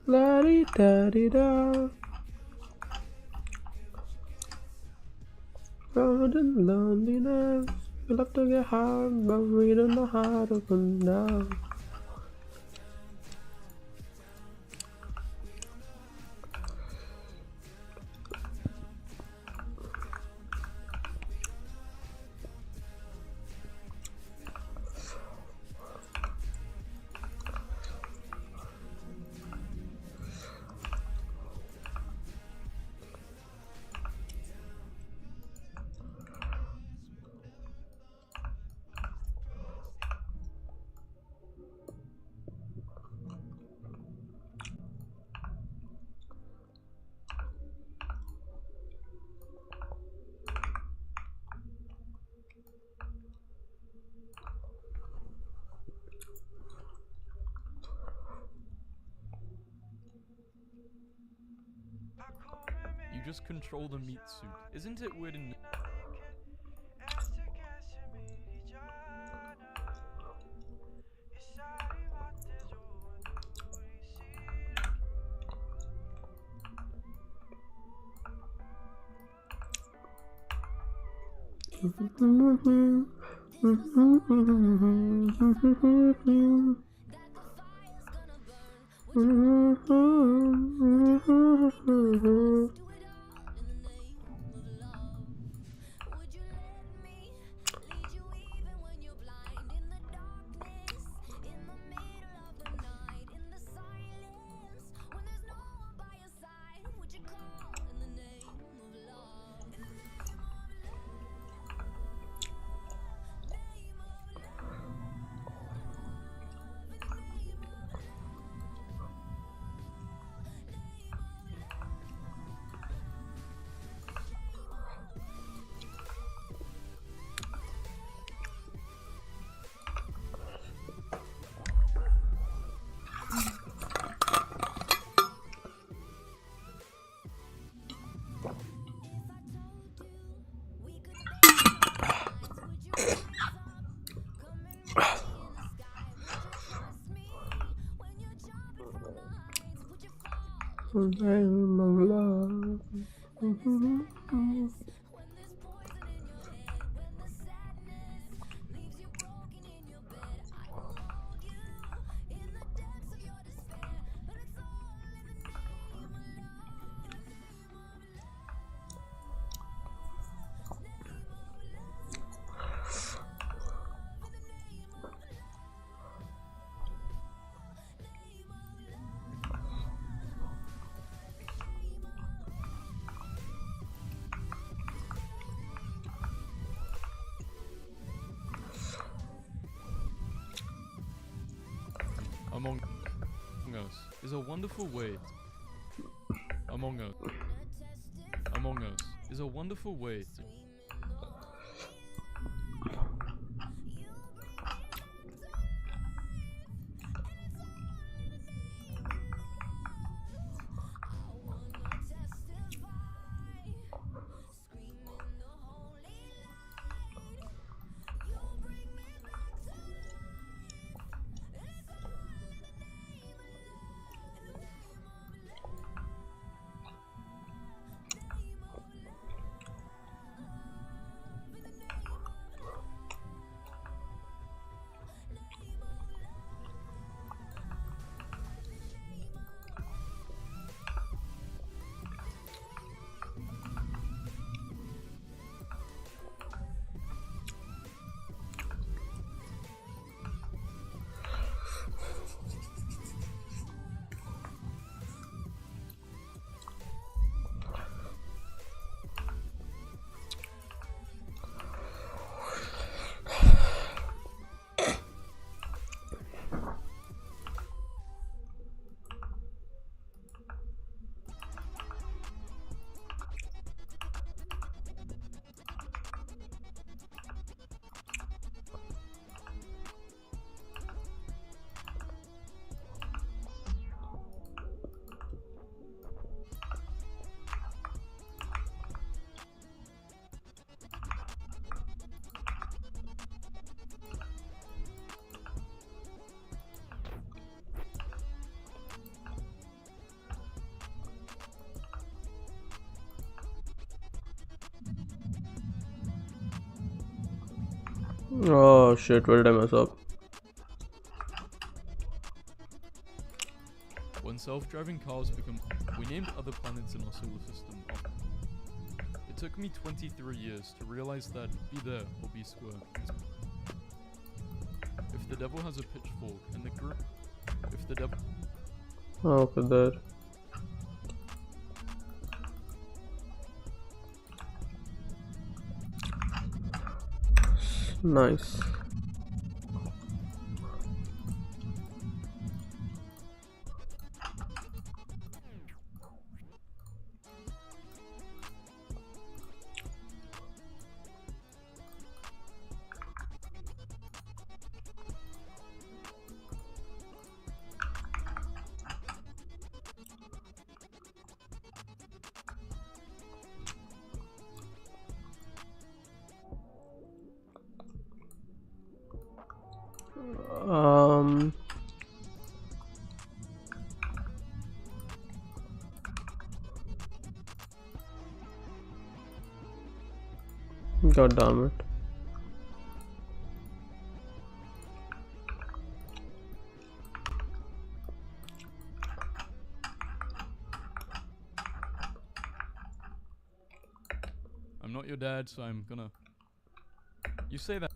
La-di-da-di-da. Road and loneliness. We love to get hard, but we don't know how to come down. You just control the meat suit. Isn't it weird in Name of love. Among Us is a wonderful way. Among Us is a wonderful way. Oh shit, what did I mess up? When self-driving cars become... We named other planets in our solar system. It took me 23 years to realize that be there or be square. If the devil has a pitchfork and the group... If the devil... Oh, look at that. Nice. God damn it. I'm not your dad, so I'm gonna... You say that...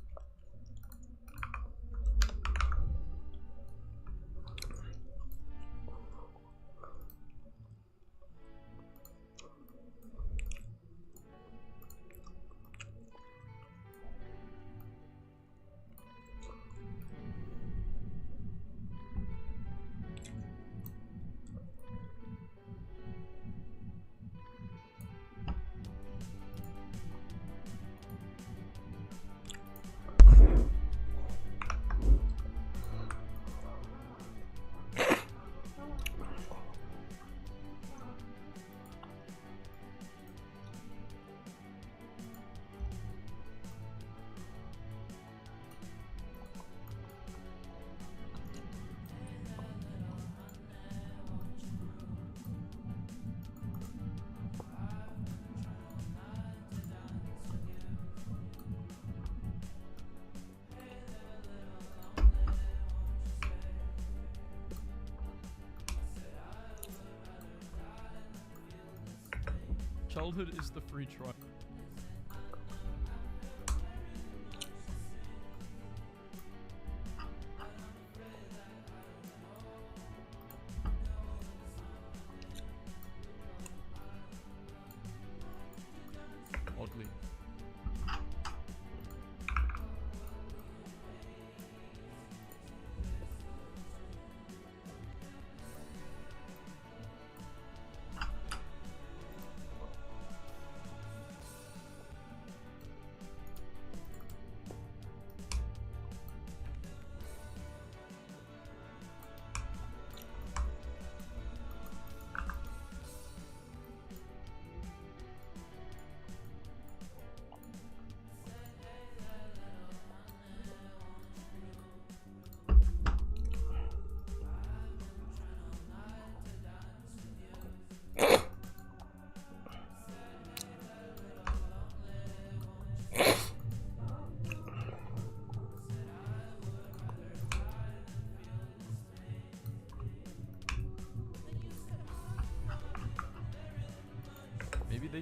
Childhood is the free trial. Oddly.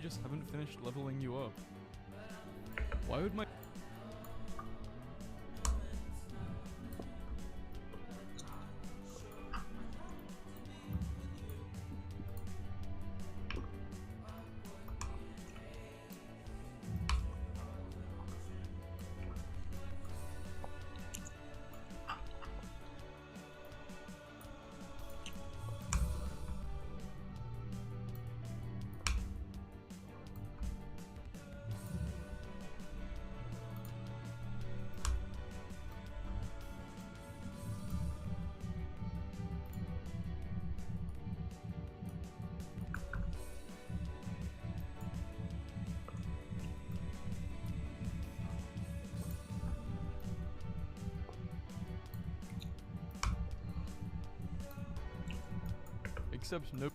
just haven't finished leveling you up. Why would my... Except no...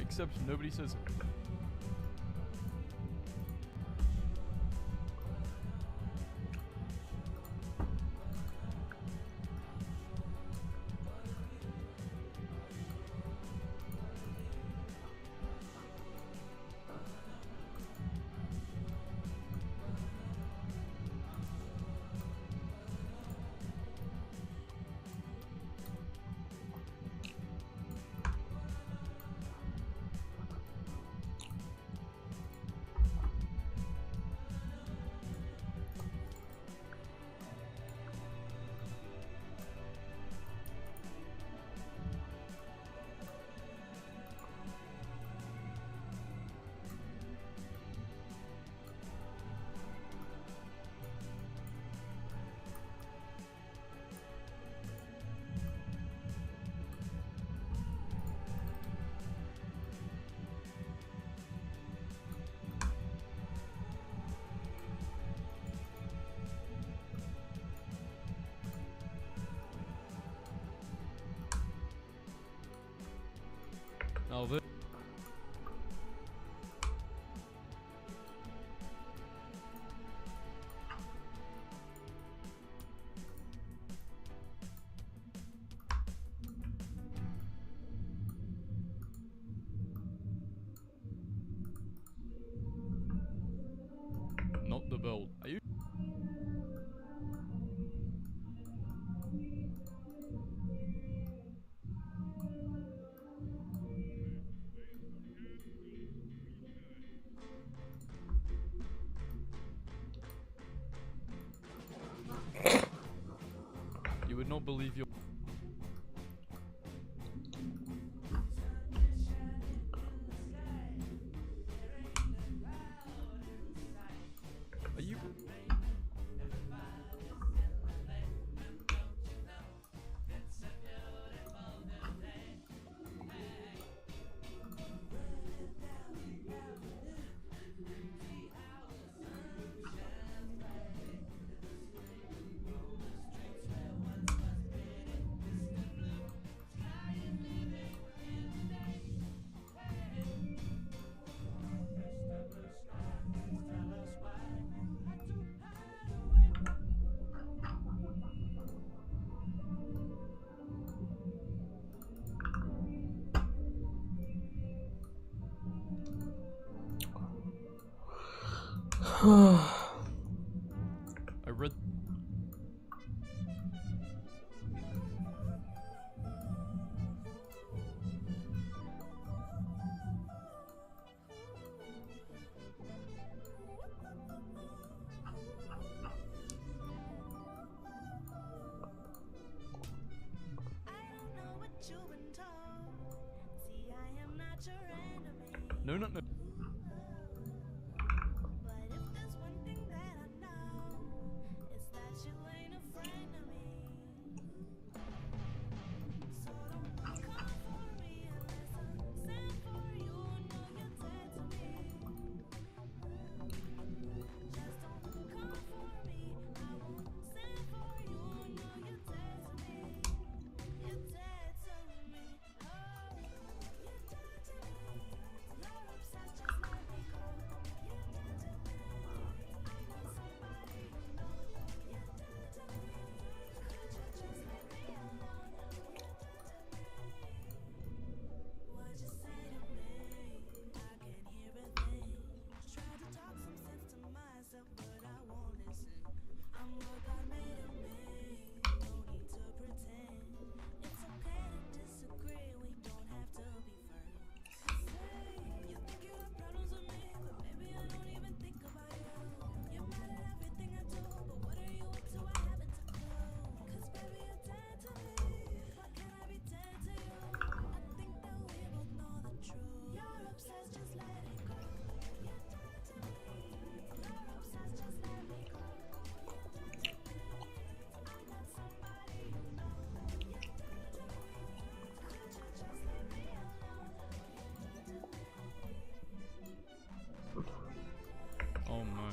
Except nobody says... Now this... Not the belt. Are you... You would not believe your... Are you... I read... No, no, no. Oh my.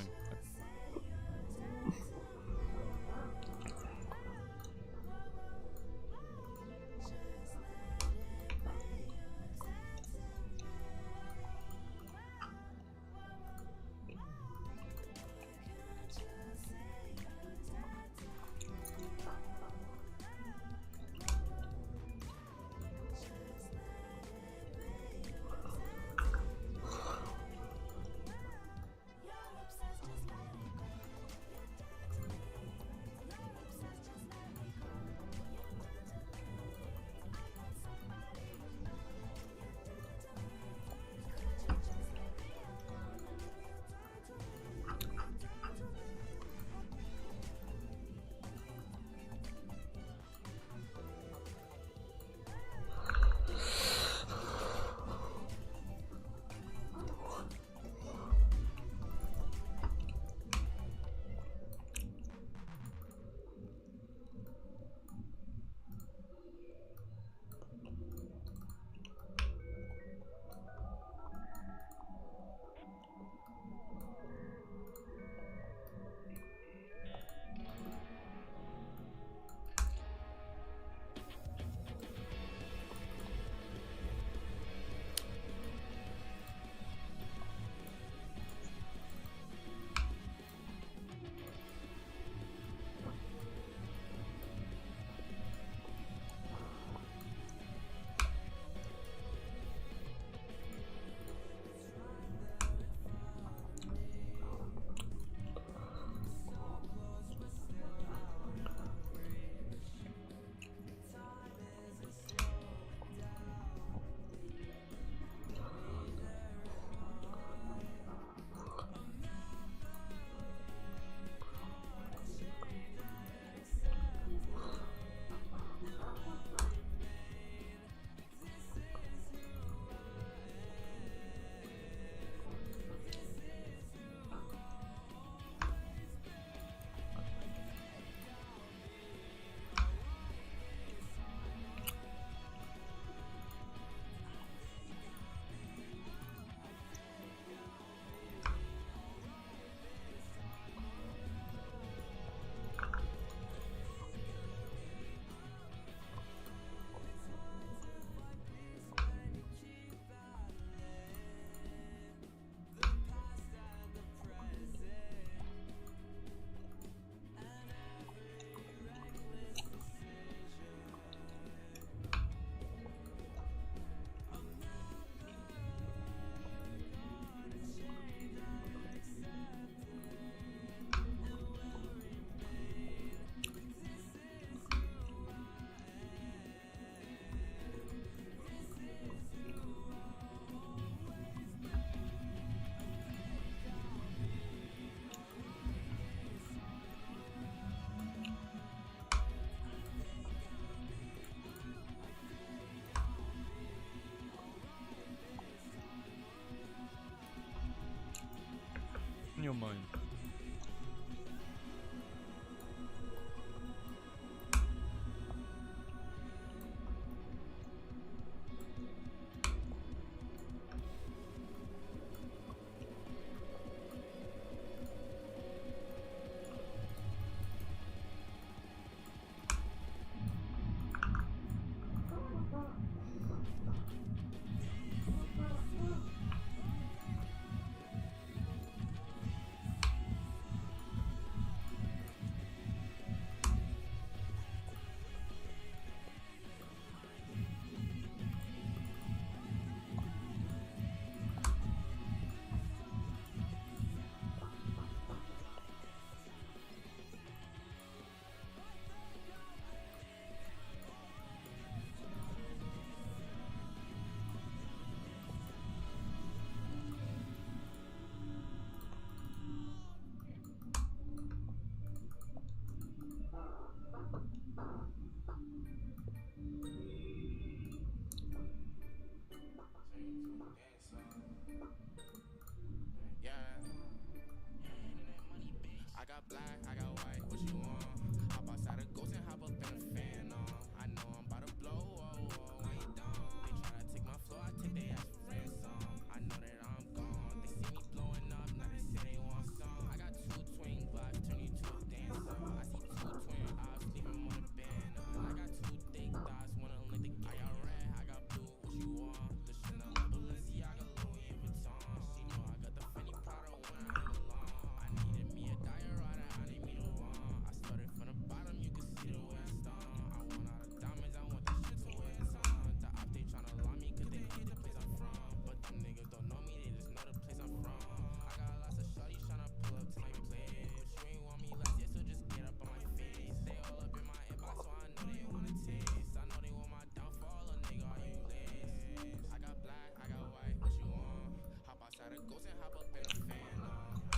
In your mind.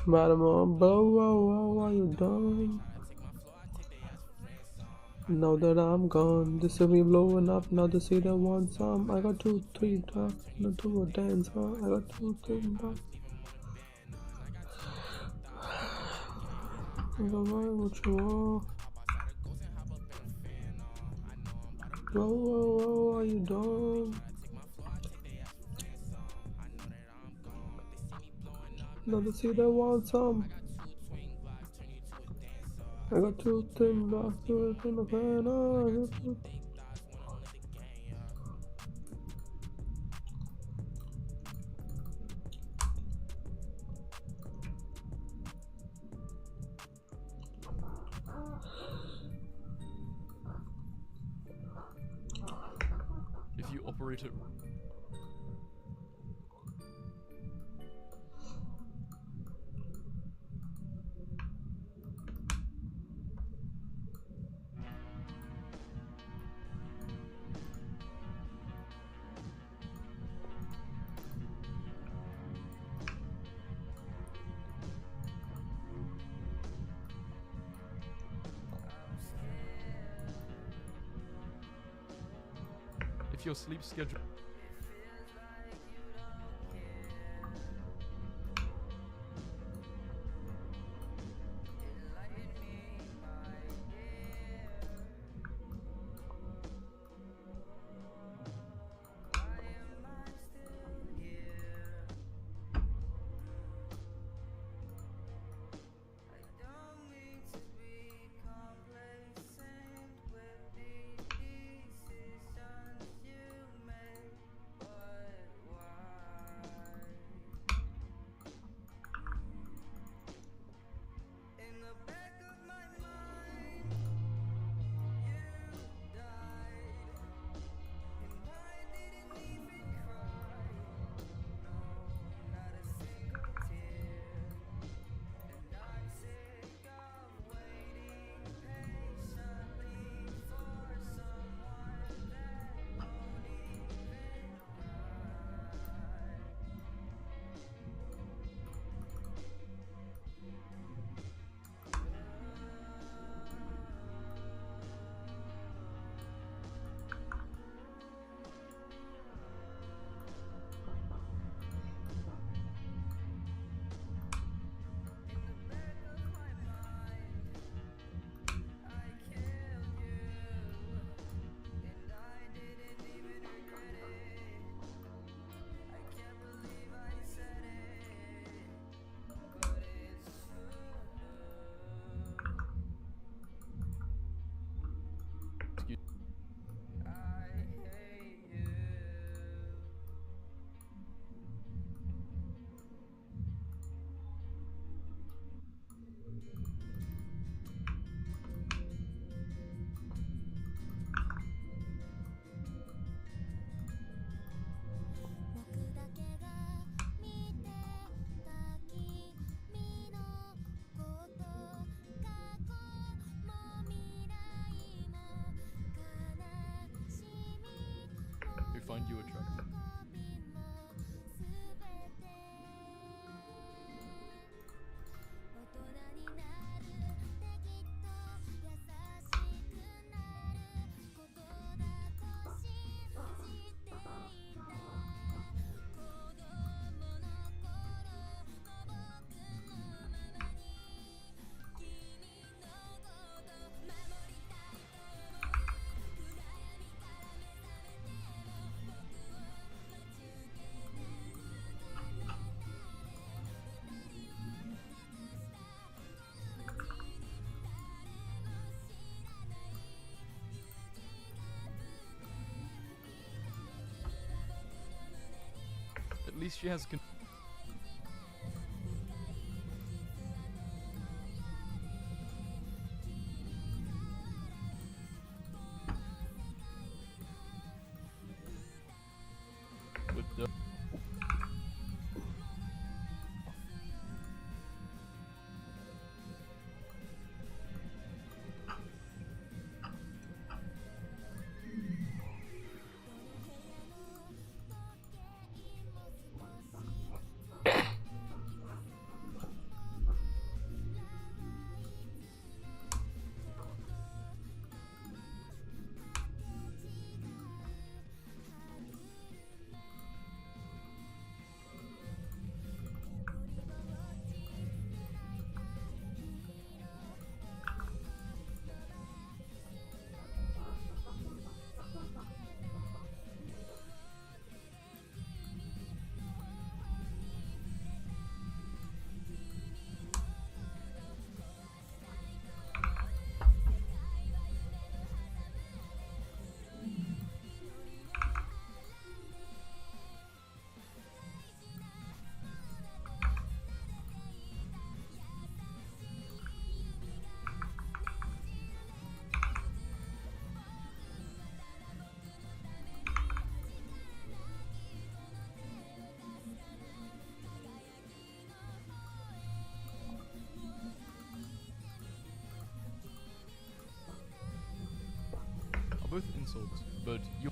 Madam, why you done? Now that I'm gone, this will be blowing up. Now the city wants some. I got 2, 3 drugs, no 2 or dance, huh? I got 2, 3 drugs. What you want? Whoa, are you done? Now the city wants some. I got 2 thin blocks, 2 in the fan. If you operate it. If your sleep schedule. Who find you attractive. At least she has. With the. insult, but you.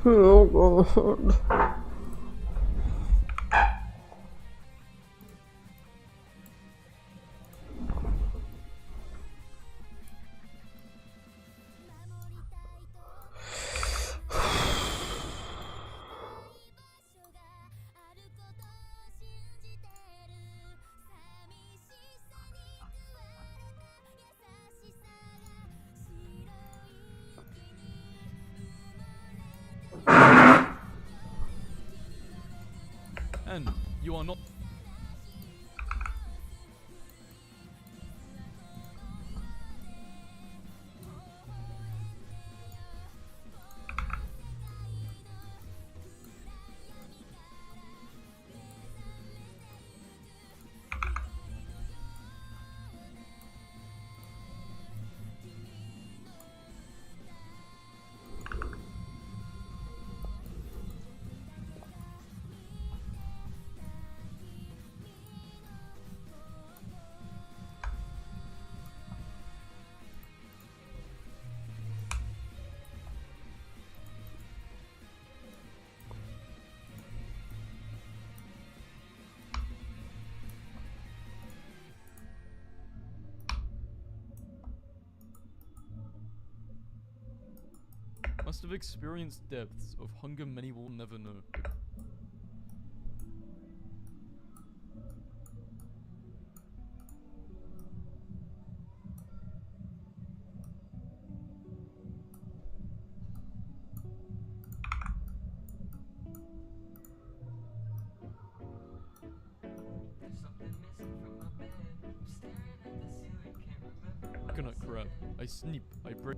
Oh god. And you are not. Must have experienced depths of hunger many will never know. Coconut crab. I sneep. I break.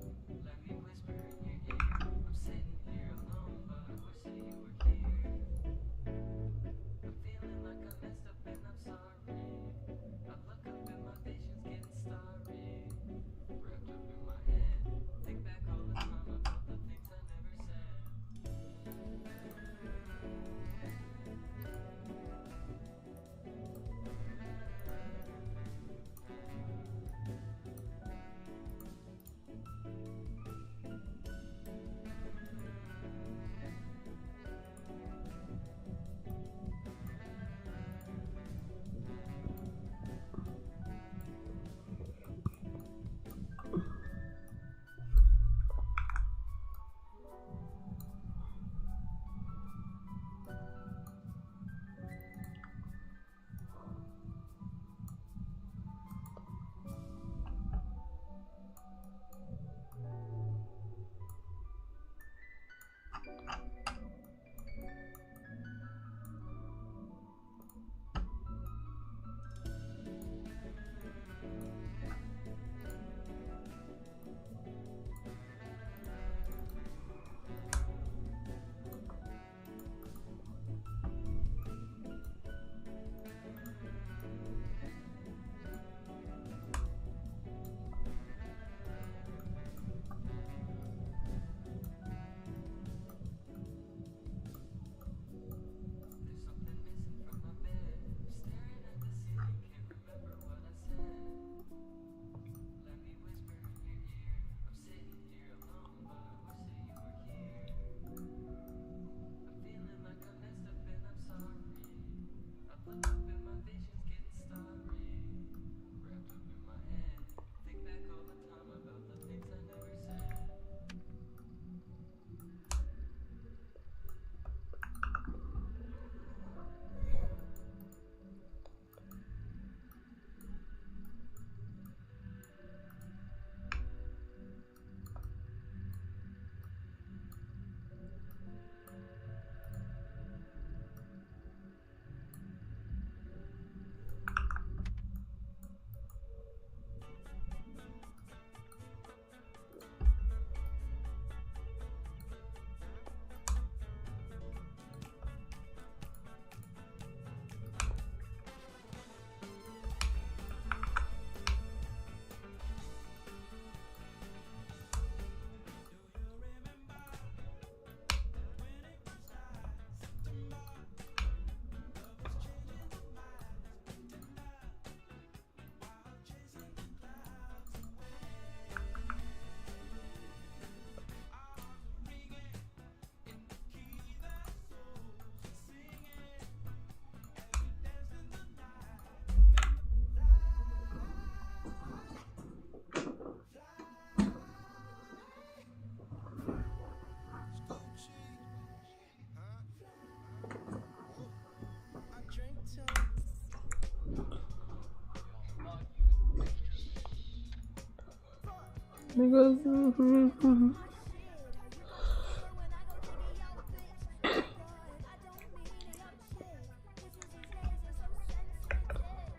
Niggas.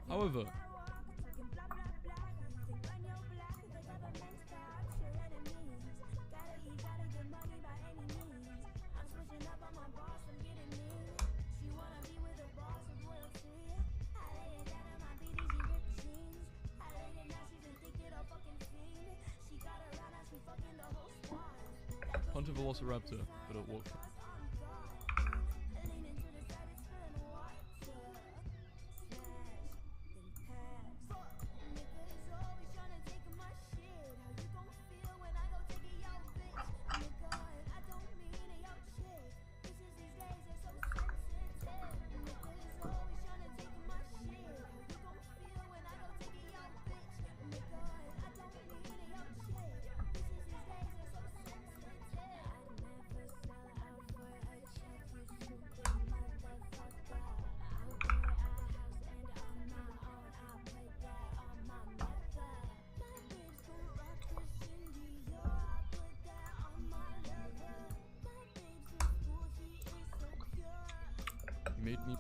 However, Hunter Velociraptor, but at what? You made me.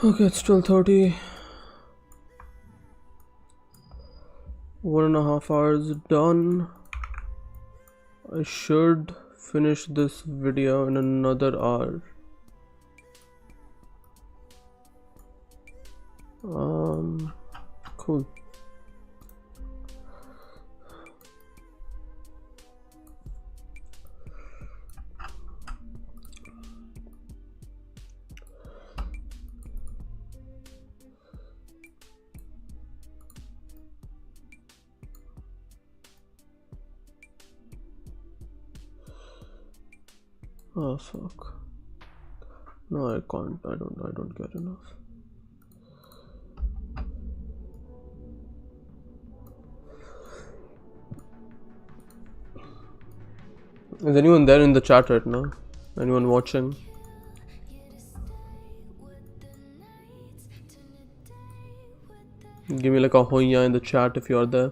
Okay, it's 12:30. 1.5 hours done. I should finish this video in another hour. Cool. Oh fuck. No, I can't. I don't get enough. Is anyone there in the chat right now? Anyone watching? Give me like a hoya in the chat if you're there.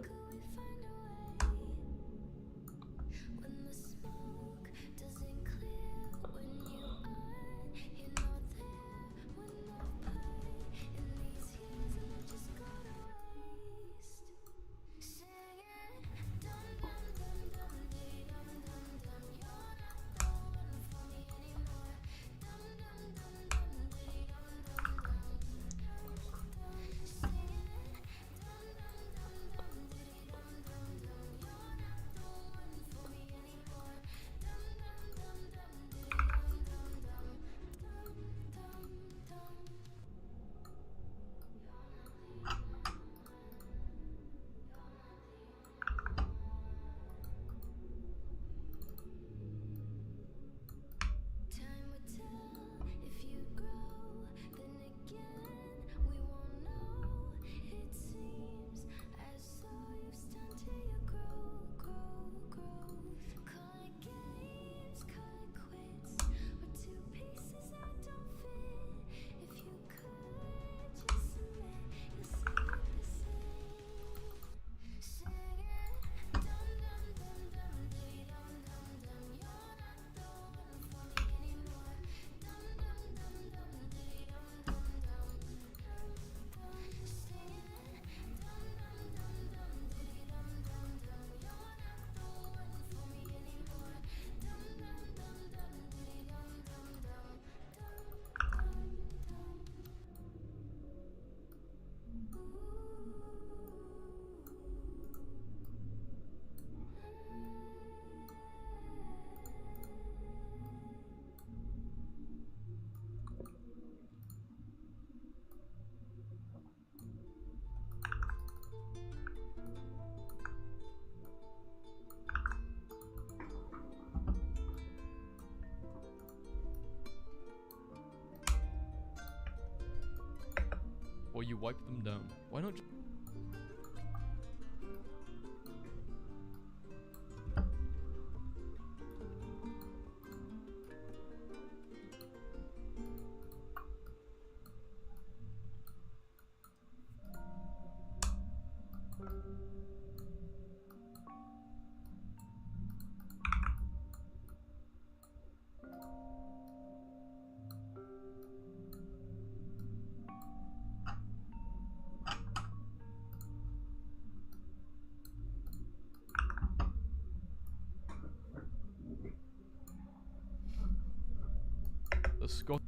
you wipe them down. Why not? The Scot.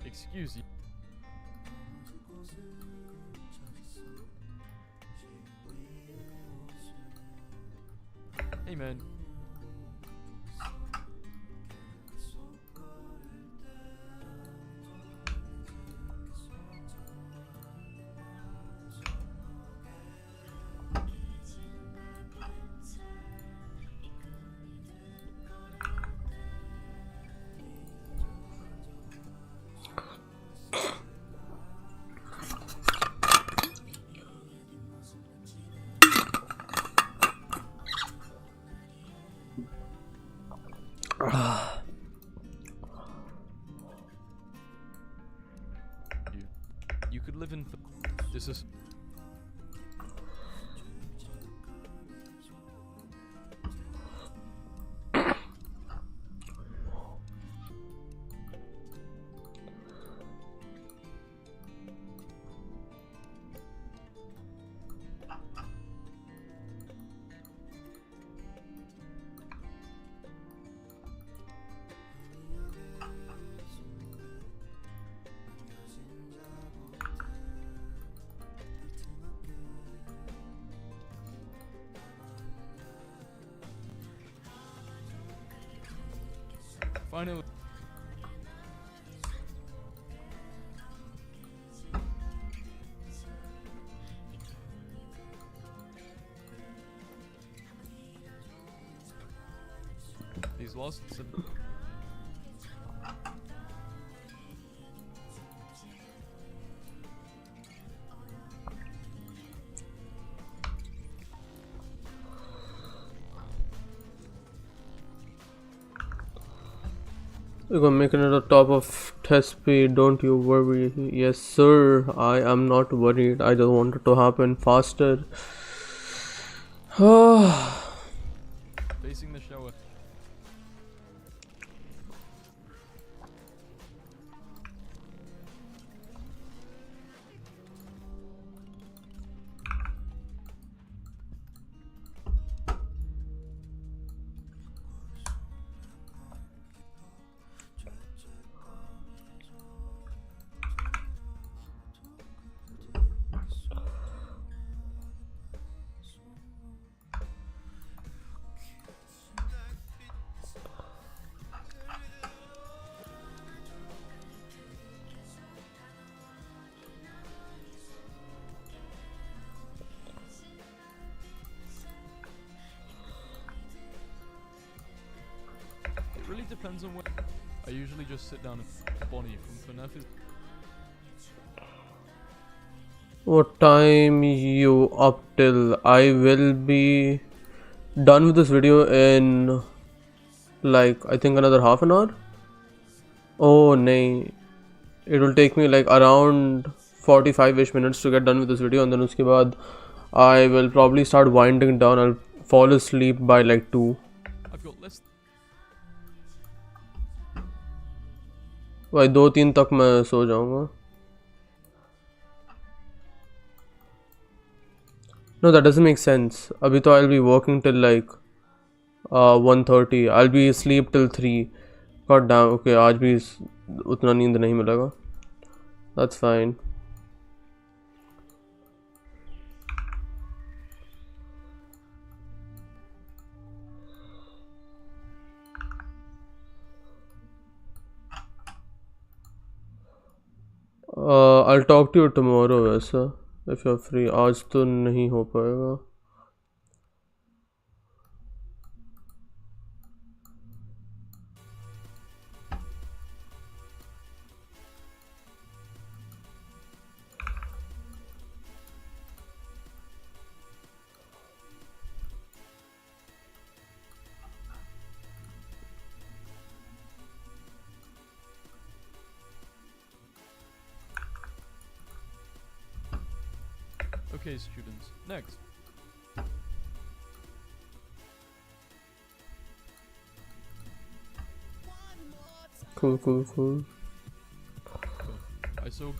Excuse you. Hey man. You could live in. This is. Finally. He's lost. You're gonna make it at the top of test speed, don't you worry. Yes sir, I am not worried. I just want it to happen faster. Facing the shower. It really depends on what. I usually just sit down and Bonnie from FNAF is. What time you up till? I will be done with this video in like I think another half an hour. Oh nay, it will take me like around 45ish minutes to get done with this video, and then uske baad I will probably start winding down. I'll fall asleep by like 2. I've got less. भाई 2-3 तक मैं सो जाऊंगा. No, that doesn't make sense. अभी तो I'll be working till like 1:30. I'll be asleep till 3. God damn. Okay, आज भी उतना नींद नहीं मिलेगा. That's fine. I'll talk to you tomorrow वैसा if you're free. आज तो नहीं हो पाएगा. Okay, students. Next. Cool. I saw.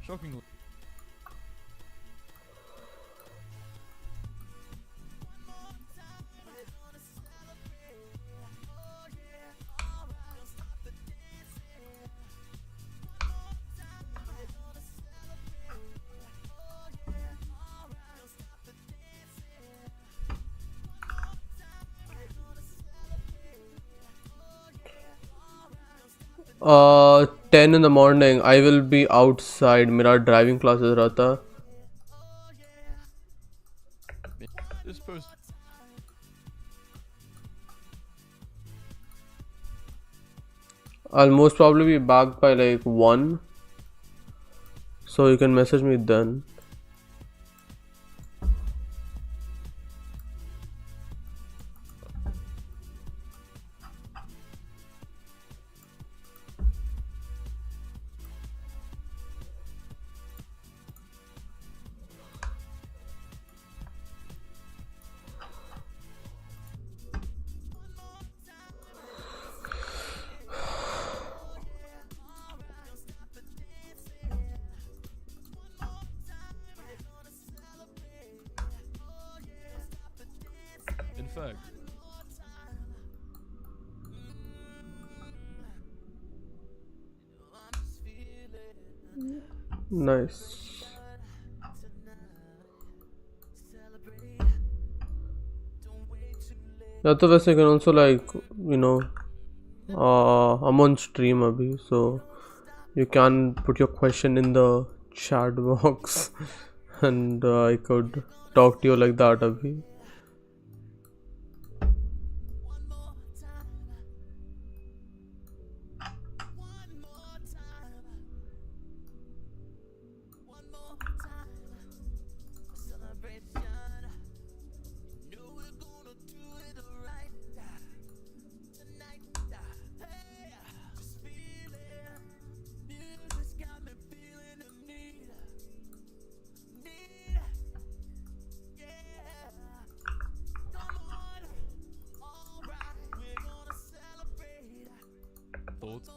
Shockingly. Uh, 10 in the morning. I will be outside. मेरा driving classes रहता. This post. I'll most probably be back by like 1. So you can message me then. In fact. Nice. Yeah, तो वैसे can also like I'm on stream abhi, so you can put your question in the chat box and I could talk to you like that abhi. Thoughts?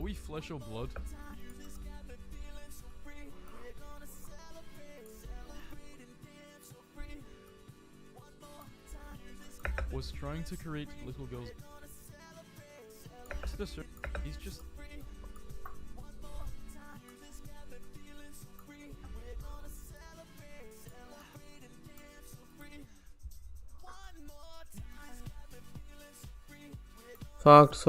Are we flesh or blood? Was trying to create little girls. He's just. Facts.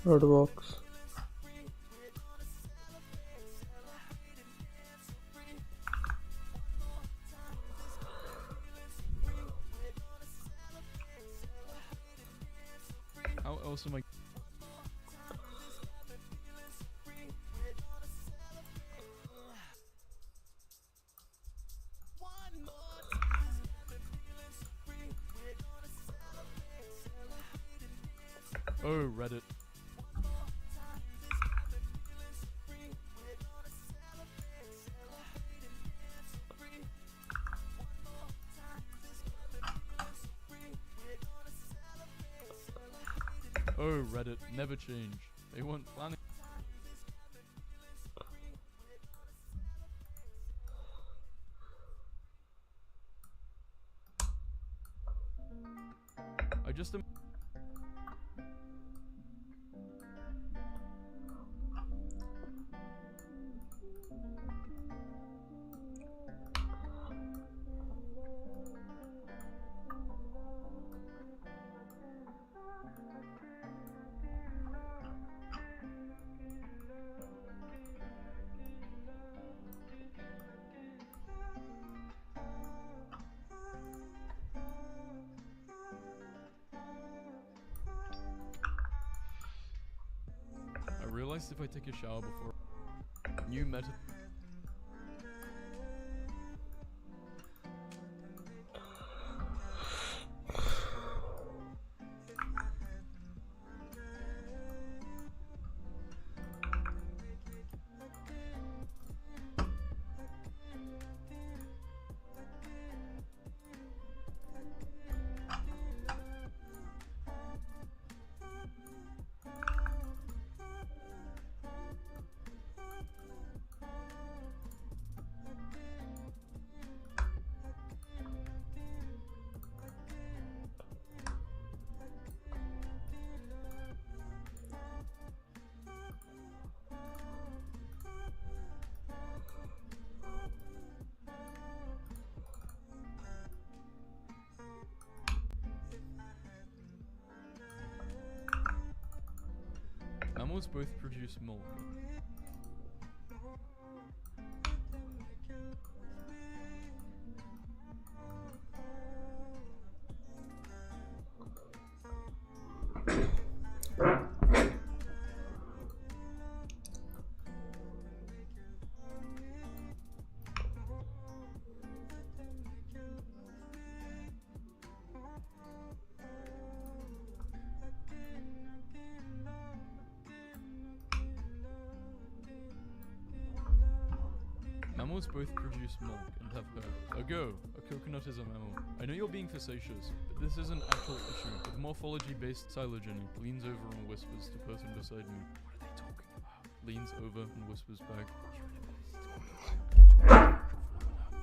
Redbox. How else am I? Oh, Reddit. Oh, Reddit, never change. They weren't planning. I just am. I realized if I take a shower before new meta. Mammals both produce milk. Mammals both produce milk and have hair. A coconut is a mammal. I know you're being facetious, but this is an actual issue. With morphology-based phylogeny, leans over and whispers to person beside me. What are they talking about? Leans over and whispers back.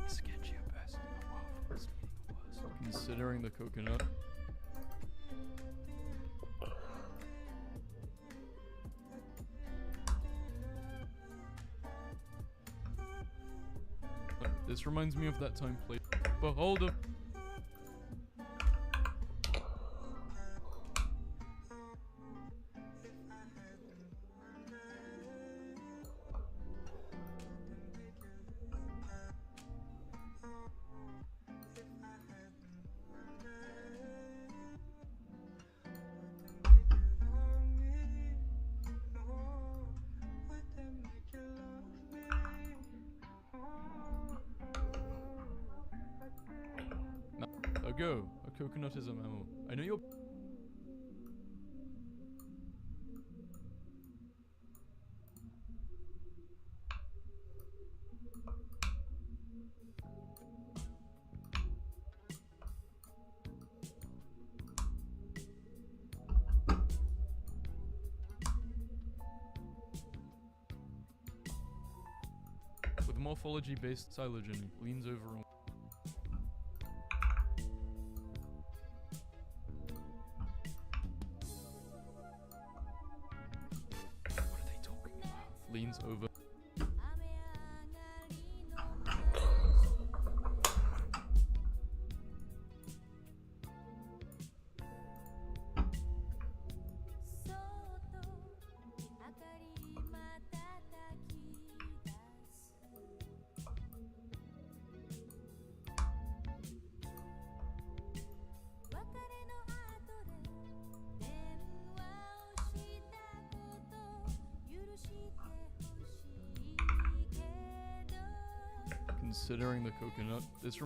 Sketchy at best. Considering the coconut. This reminds me of that time played. Behold him. A coconut is a mammal. I know you're. morphology-based phylogeny leans over on. What are they talking about? Leans over. Considering the coconut, this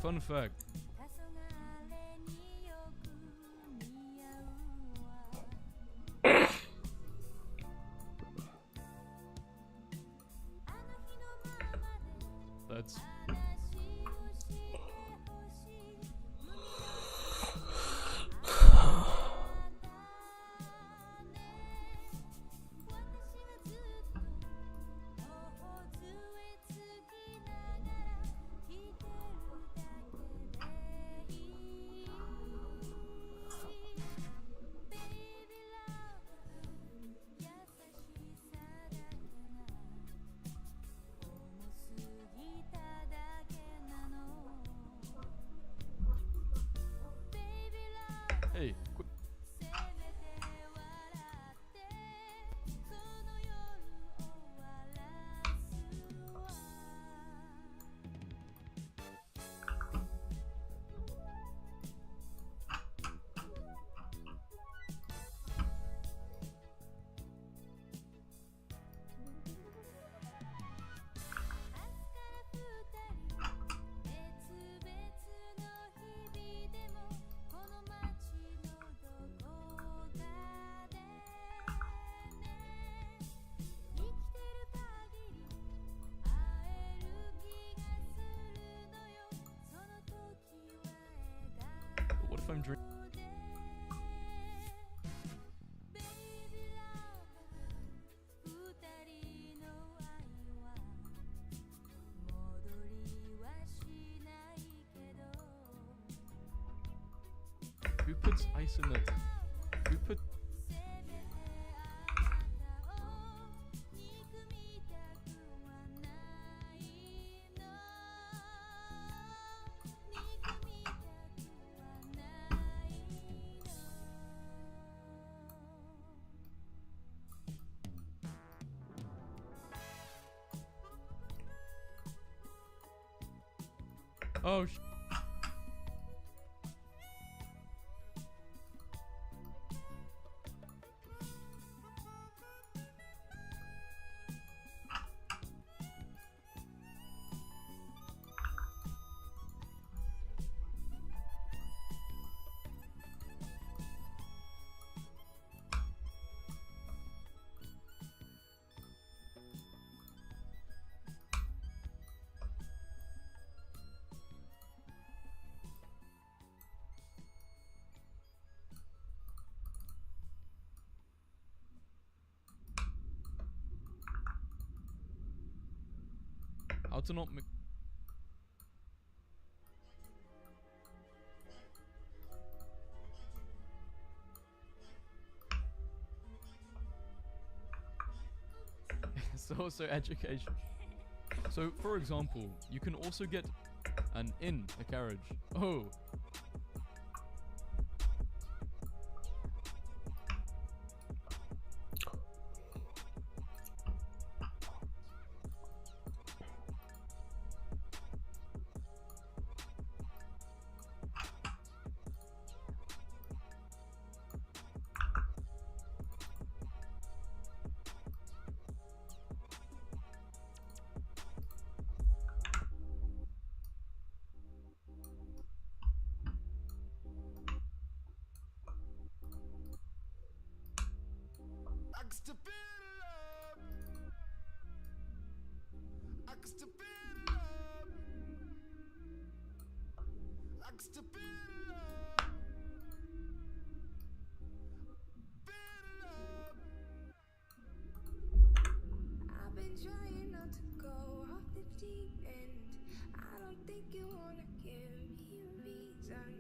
fun fact. That's hey, quick. What if I'm drinking? Who puts ice in the? Who put? Oh. How to not make. It's also education. So, for example, you can also get an in a carriage. Oh. I've been trying not to go off the deep end. I don't think you wanna give me a reason.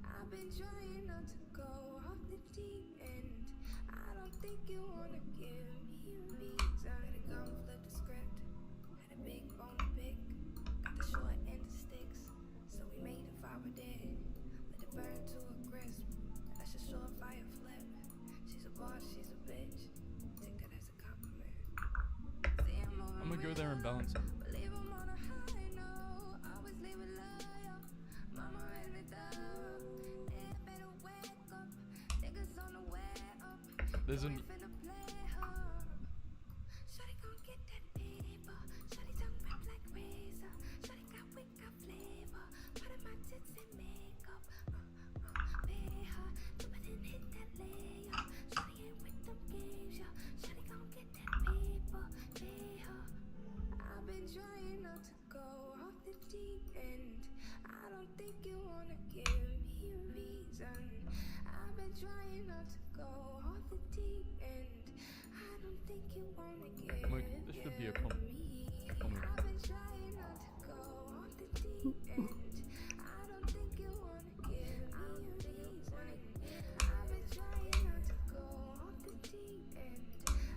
I've been trying not to go off the deep end. I don't think you wanna give me a reason. Had to come flip the script. Had a big bone to pick. Got the short end of sticks. So we made a fire dead. Let it burn to a crisp. That's a surefire flip. She's a boss, she's a bitch. Take that as a compliment. I'm gonna go there and balance it. Believe I'm on a high note, always leave it loyal. Mama raised me thorough, yeah, better wake up. Niggas on the way up, There's you an ain't finna play her. Shawty gon' get that paper, shawty tongue rip like razor. Shawty got wick, got flavor, part of my tits and makeup. Pay her, do it and hit that layup. Shawty ain't with them games, yeah. Shawty gon' get that paper, pay her. I've been trying not to go off the deep end. I don't think you wanna give me a reason. I've been trying not to go off the deep end. I don't think you wanna give This should be a comment. me. I've been trying not to go off the deep end. I don't think you wanna give me a reason. I've been trying not to go off the deep end.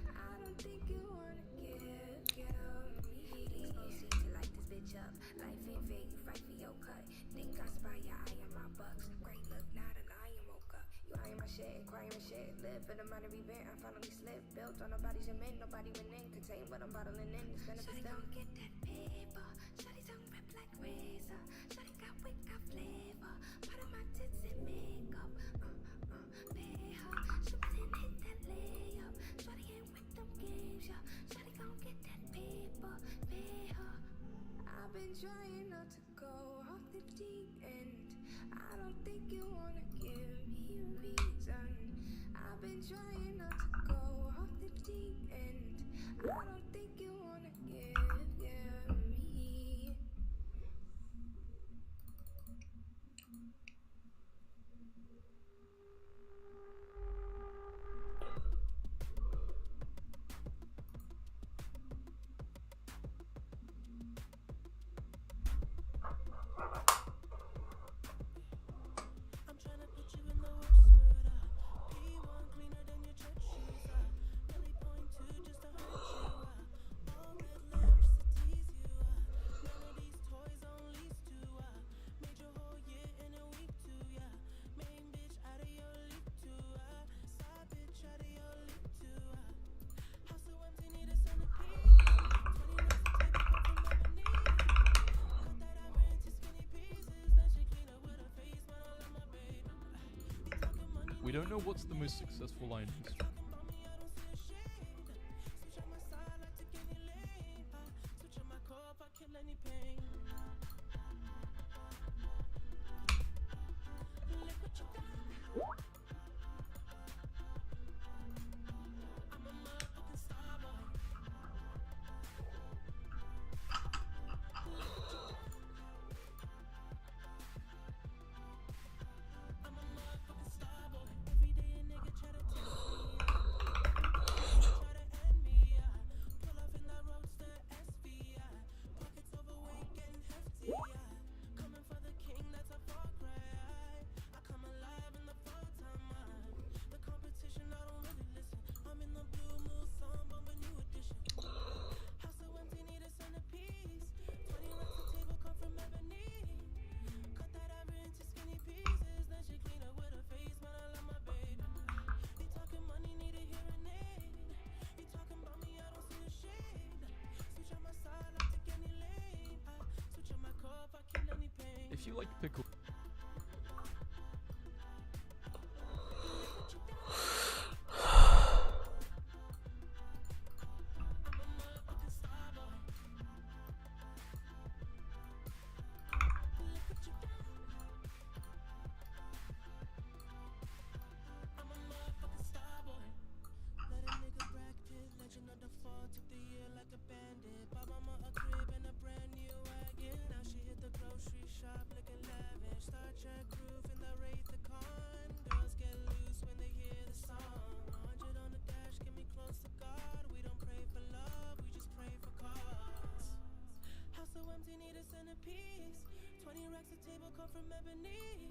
I don't think you wanna give me. Exposed to light this bitch up. Life ain't fair, you fight for your cut. Think I spy ya, I am my bucks. Great look, not a lion woke up. You eyeing my shit, crying my shit. Live for the money event, I finally slipped. Built on nobody's cement, nobody went in. Contain what I'm bottling in. It's gonna be done. Get that paper. Shawty tongue rip like razor. Shawty got wick, got flavor. Part of my tits and makeup. Pay her. She didn't hit that layup. Shawty ain't with them games, yeah. Shawty gon' get that paper. Pay her. I've been trying not to go off the deep end. I don't think you wanna give me a reason. I've been trying not to go off the deep end. I don't think you wanna give me. I'm tryna put you in the worst mood. P1 cleaner than your church shoes. Nelly point two just to hurt you. All red lips just to tease you. None of these toys on lease to. Made your whole year in a week too. Yeah, main bitch out of your league too. Side bitch out of your league too. House so empty, need a centipede. 20 minutes to take a from Ebony. Cut that ever into skinny pieces. Then she clean up with her face, man. I love my baby. They talking money, We don't know what's the most successful line in history. talking about me, I don't see a shade. Switch on my side, like to any lane. Switch on my core if I kill any pain. Look what you done. I'm a motherfucking star boy. I'm a motherfucking star boy. Every day a nigga try to test me. empty, need a centerpiece. 20 racks of table cut from ebony.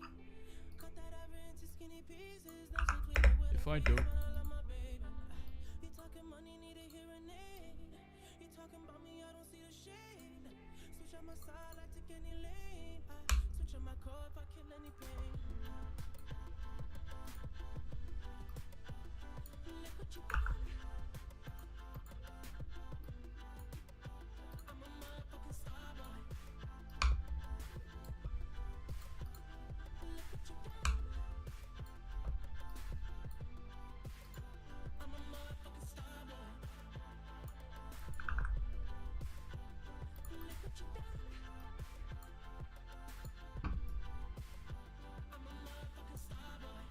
Cut that ivory into skinny pieces. Now she tweeted with If a I face, don't, man, I love my baby. You talking money, need a hearing aid. You talking about me, I don't see the shade. Switch on my side, I take any lane. I switch on my core if I kill any pain. Look what you done. I'm a motherfucking star boy. Look what you done. I'm a motherfucking star boy. Look what you done. I'm a motherfucking star boy.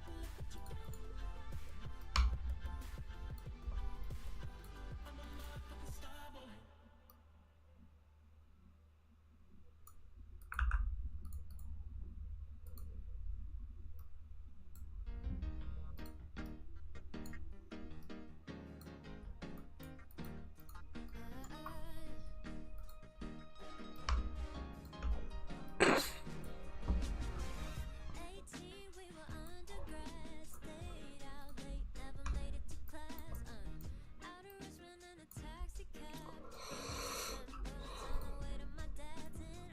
Look what you done. I'm a motherfucking star boy. We were undergrad, stayed out late, never made it to class. Out of Richmond in a taxi cab, on the way to my dad's in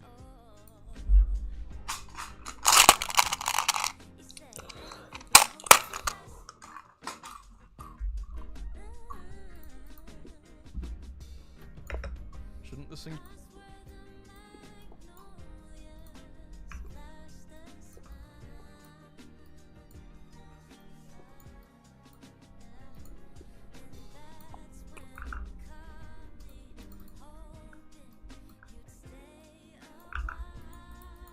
He said, shouldn't the sing? that's where the magnolias flash their smile. And that's when you caught me, hoping you'd stay a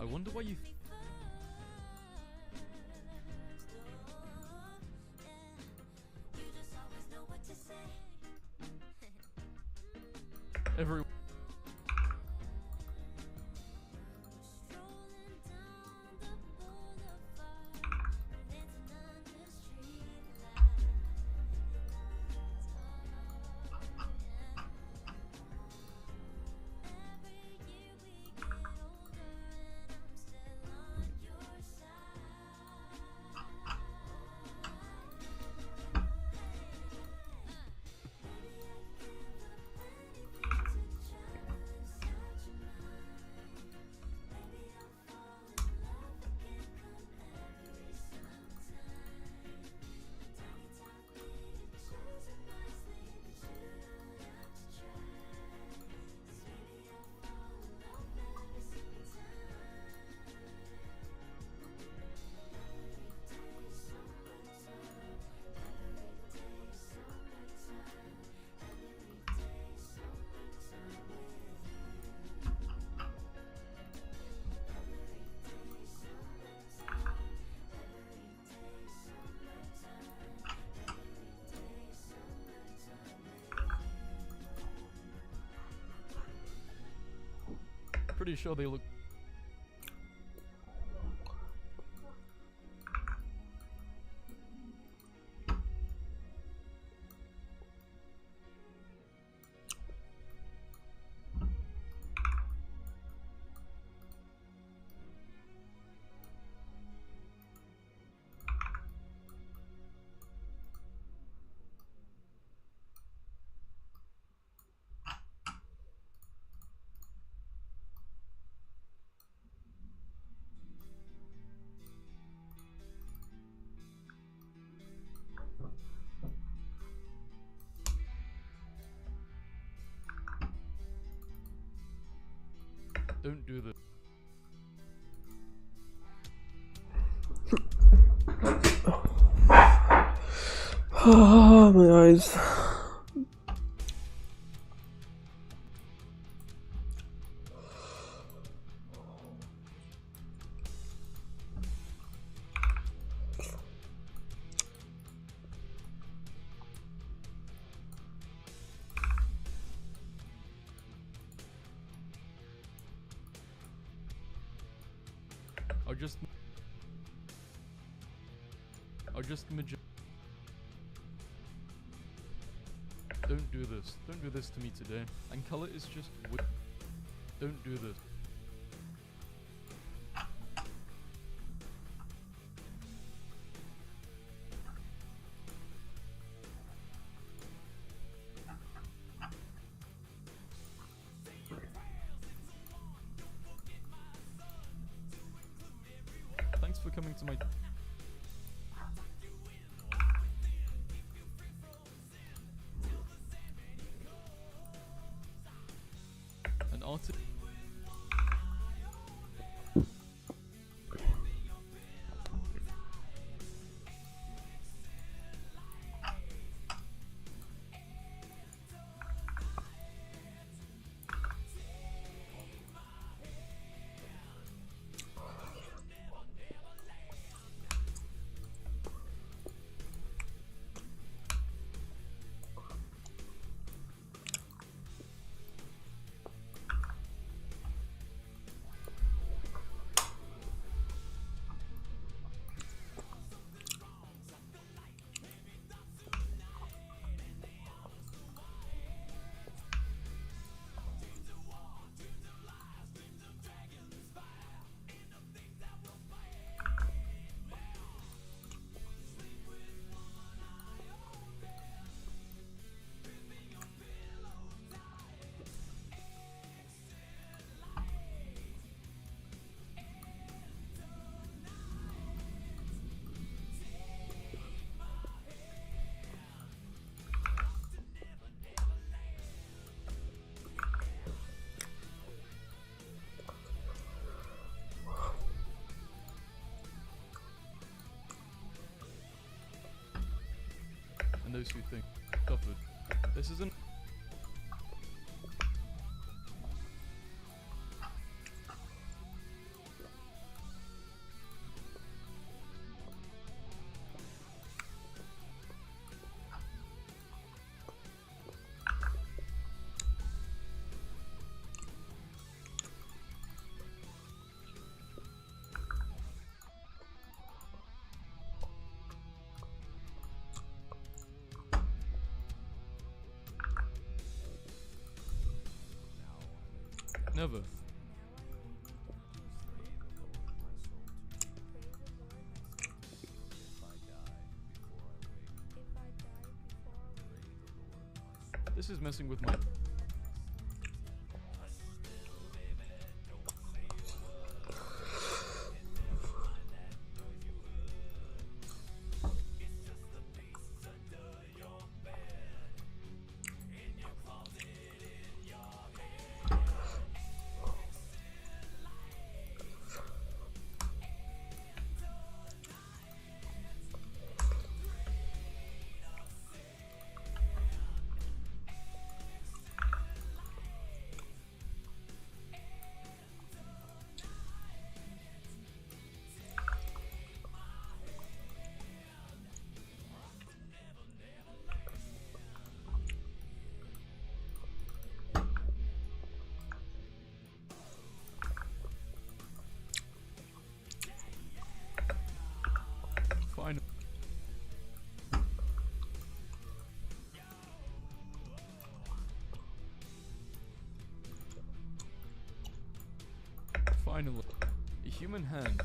I wonder why you. Every. Pretty sure they look. Don't do this. Ah, my eyes. I'll just don't do this. Don't do this to me today. And color is just don't do this. Thanks for coming to my an artist. And those who think suffered. This isn't. Never. This is messing with my. Fine. Finally, a human hand.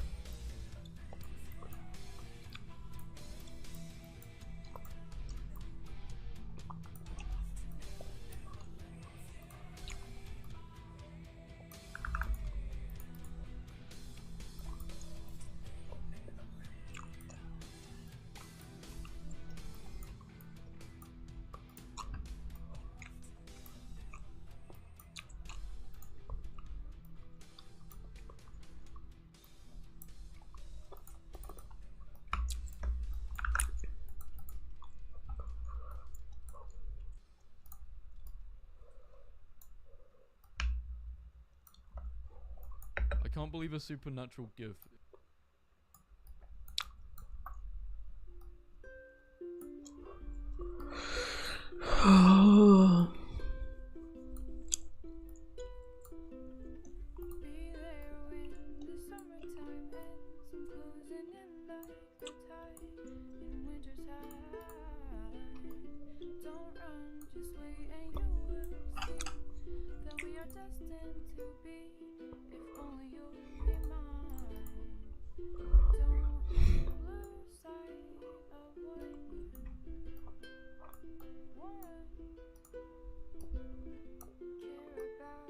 can't believe a supernatural gift. Be there when the summertime ends. I'm closing in like the tide in winter's high. Don't run, just wait and you will see that we are destined to be. If only you'll be mine. Don't you lose sight of what you want. Care about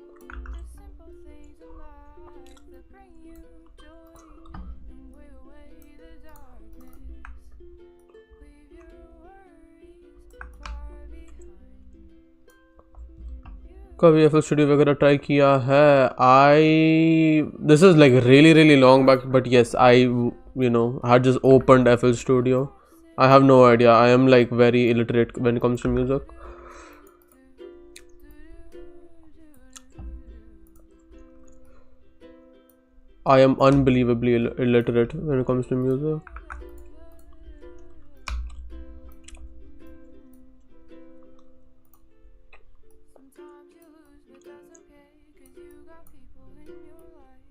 the simple things in life that bring you joy and wear away the darkness. Leave your worries far behind you. कभी FL Studio वगैरह try किया है? This is like really long back, but yes, I had just opened FL Studio. I have no idea. I am like very illiterate when it comes to music. I am unbelievably illiterate when it comes to music. Sometimes you lose, but that's okay, 'cause you got people in your life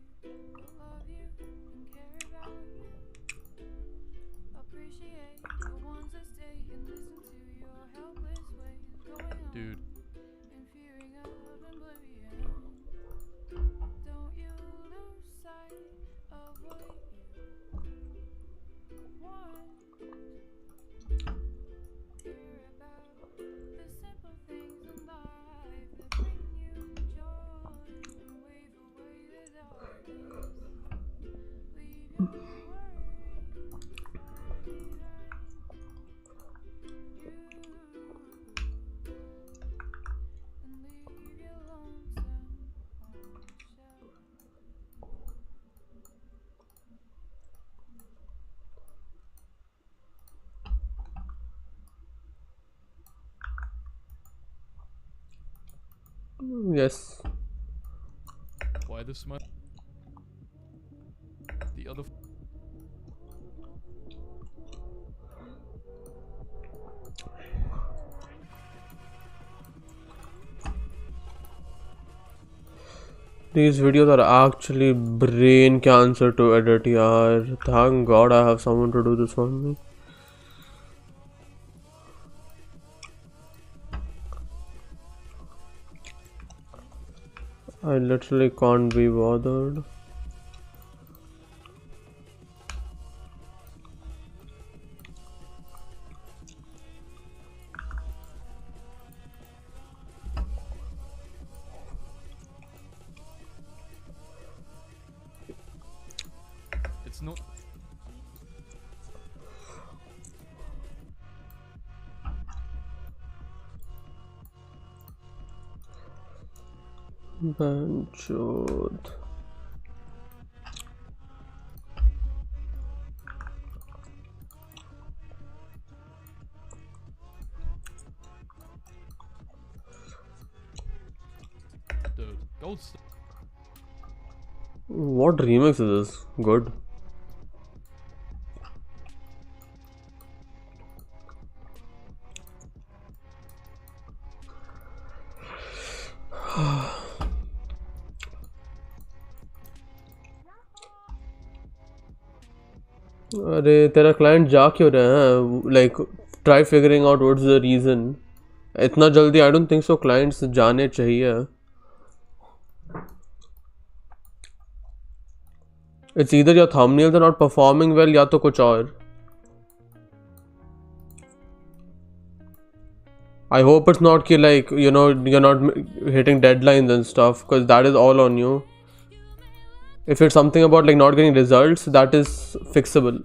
that love you and care about you. Appreciate the ones that stay and listen to your helpless ways going on Dude, and fearing of oblivion. Don't you lose sight of what you want. Care about the simple things in life that bring you joy and wave away the darkness. Leave your worries far behind you and leave your lonesome on the shelf. Yes. why the smile? The other. These videos are actually brain cancer to edit, yaar. Thank God I have someone to do this for me. I literally can't be bothered. It's not. Banchod. Dude, gold star. What remix is this? Good. अरे तेरा client जा क्यों रहा है? Like try figuring out what's the reason. इतना जल्दी I don't think so clients जाने चाहिए. It's either your thumbnails are not performing well या तो कुछ और. I hope it's not कि like you're not hitting deadlines and stuff, because that is all on you. If it's something about like not getting results, that is fixable.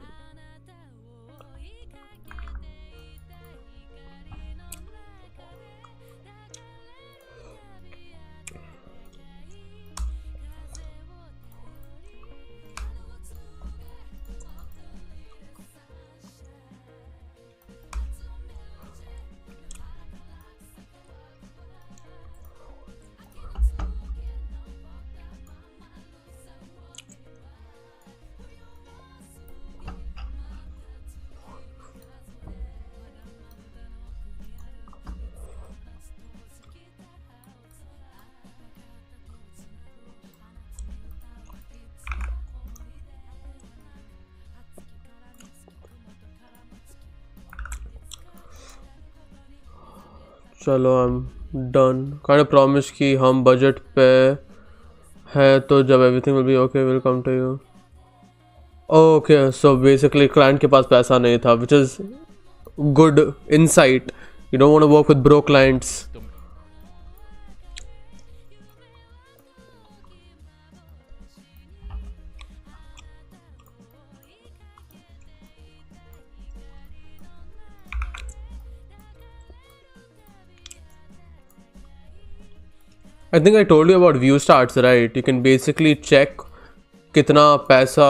चलो I am done. Kind of promise कि हम budget पे है तो जब everything will be okay will come to you. Okay so basically client के पास पैसा नहीं था which is good insight. You don't want to work with broke clients. I think I told you about view starts, right? You can basically check कितना पैसा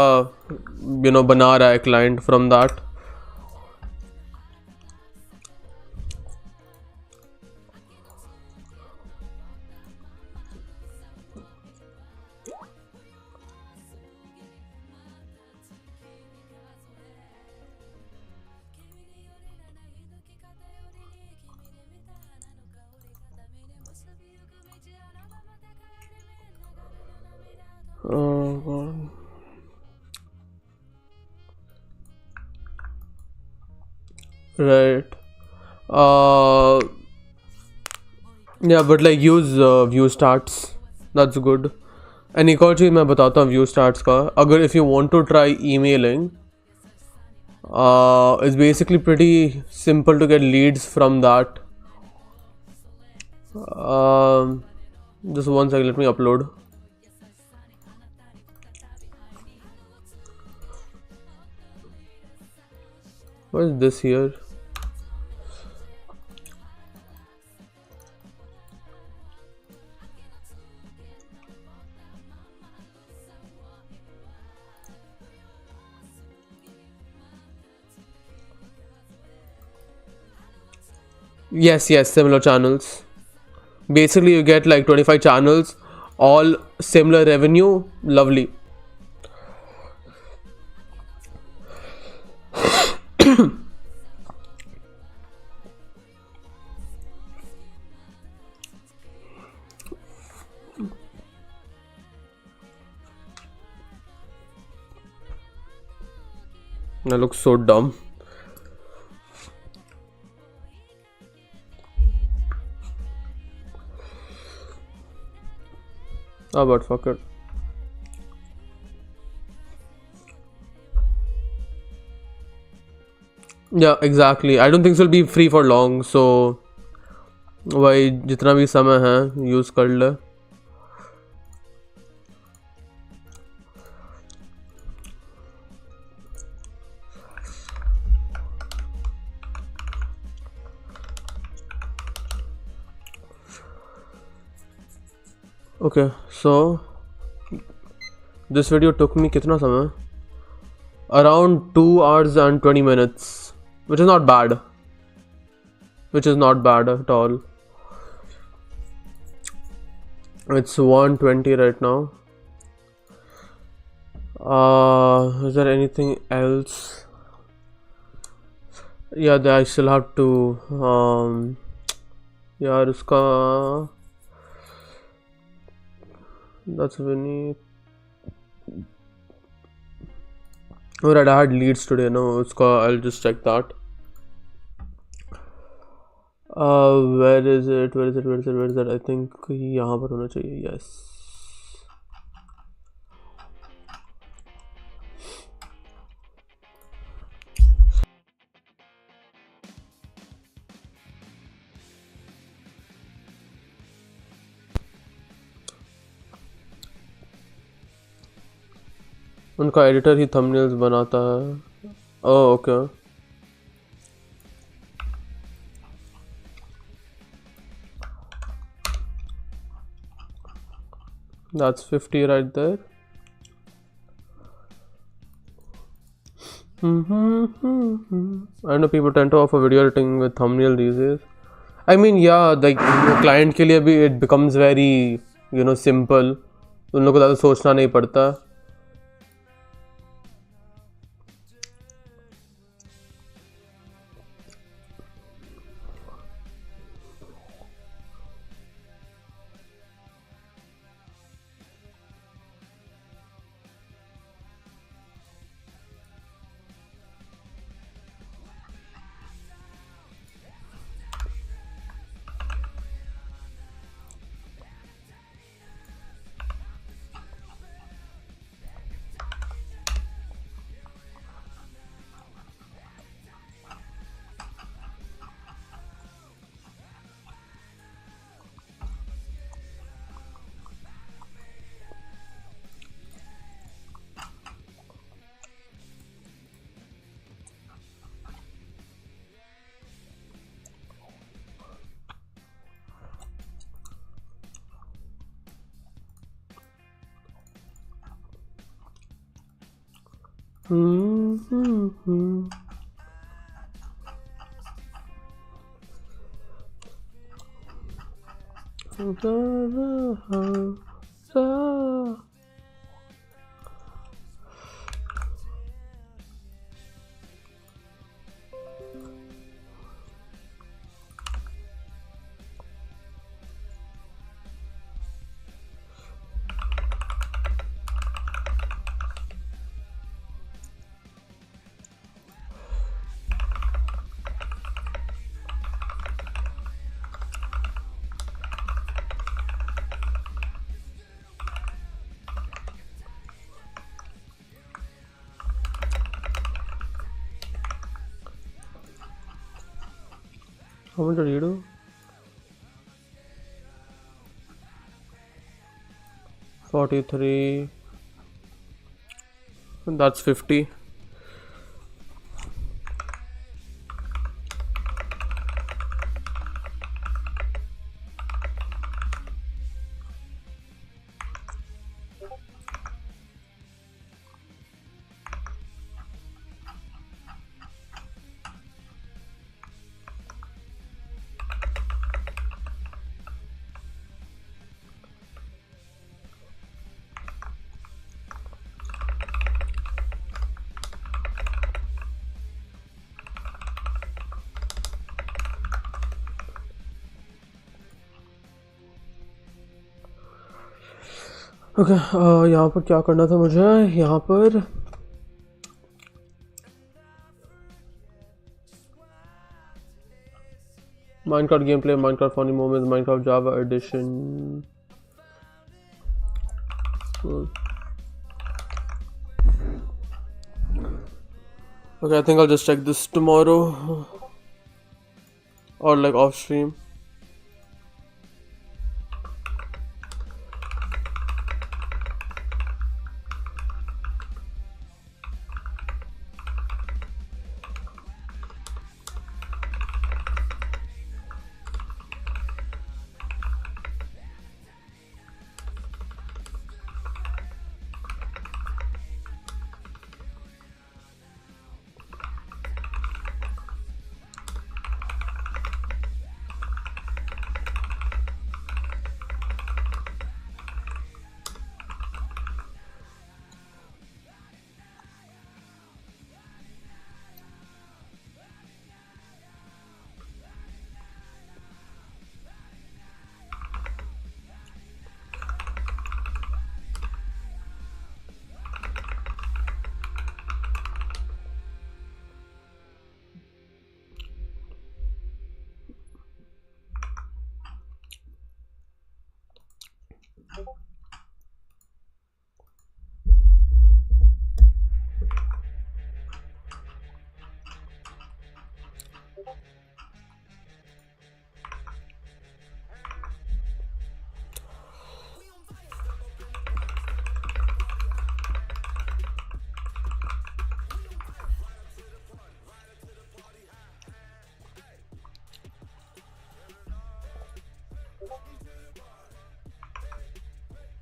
बना रहा है client from that. Oh God. Right. Uh, yeah, but like use view starts. That's good. And एक और चीज़ मैं बताता हूँ view starts का. अगर if you want to try emailing, it's basically pretty simple to get leads from that. Just one second, let me upload. What is this here? Yes, similar channels. Basically, you get like 25 channels, all similar revenue. Lovely. I look so dumb. Oh, but fuck it. Yeah, exactly. I don't think this will be free for long, so भाई जितना भी समय है use कर ले. Okay, so this video took me कितना समय? Around 2 hours and 20 minutes, which is not bad. Which is not bad at all. It's 1:20 right now. Is there anything else? Yeah, I still have to यार उसका that's Vinny. Alright, I had leads today. No, उसका I'll just check that. Where is it? I think यहाँ पर होना चाहिए. Yes. उनका editor ही thumbnails बनाता है. Oh, okay. That's 50 right there. I know people tend to offer video editing with thumbnail these days. I mean, yeah, like client के लिए भी it becomes very, simple. उन लोगों को ज़्यादा सोचना नहीं पड़ता. Hmm. How much did you do? 43. And that's 50. Okay यहाँ पर क्या करना था मुझे यहाँ पर Minecraft gameplay, Minecraft funny moments, Minecraft Java edition. Okay, I think I'll just check this tomorrow or like off stream.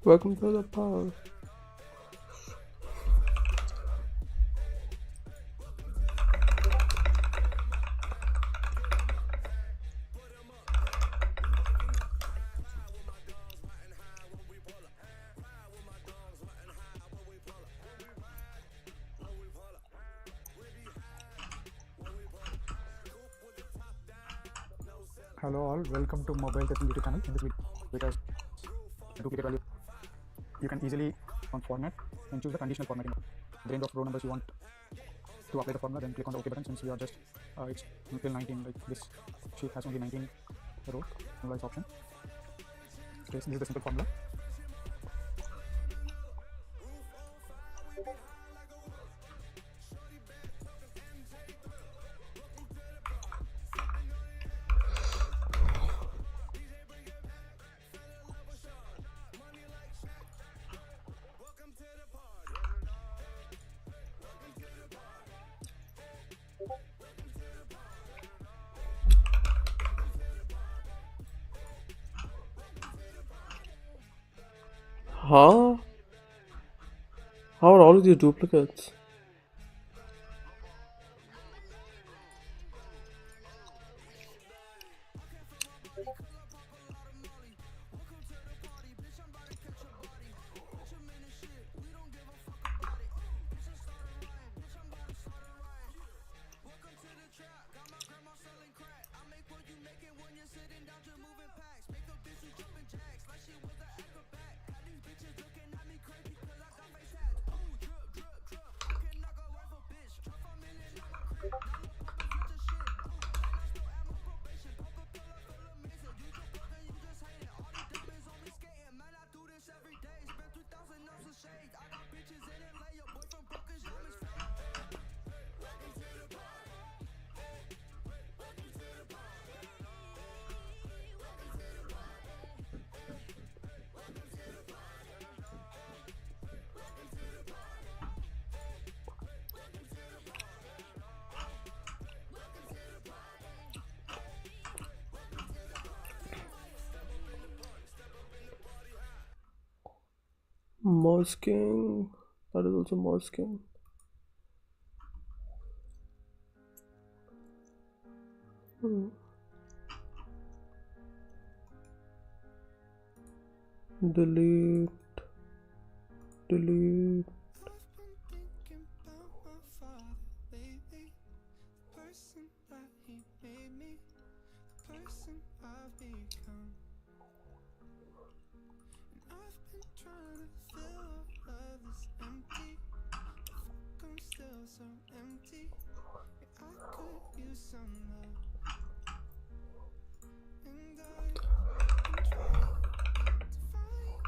Welcome to the power. Hello all, welcome to Mobile Testing YouTube channel. In this video, it has duplicate value. You can easily on format and choose the conditional formatting. The range of row numbers you want to apply the formula, then click on the OK button. Since we are just it's until 19, like this sheet has only 19 rows, analyze option. Okay, so this is the simple formula. Huh? How are all of these duplicates? Masking. That is also masking. Delete. Delete. Thinking about my father lately, the person that he made me, the person I've become. And I've been trying to fill all of this empty. Fuck, I'm still so empty. Yeah, I could use some love. And I'm trying to find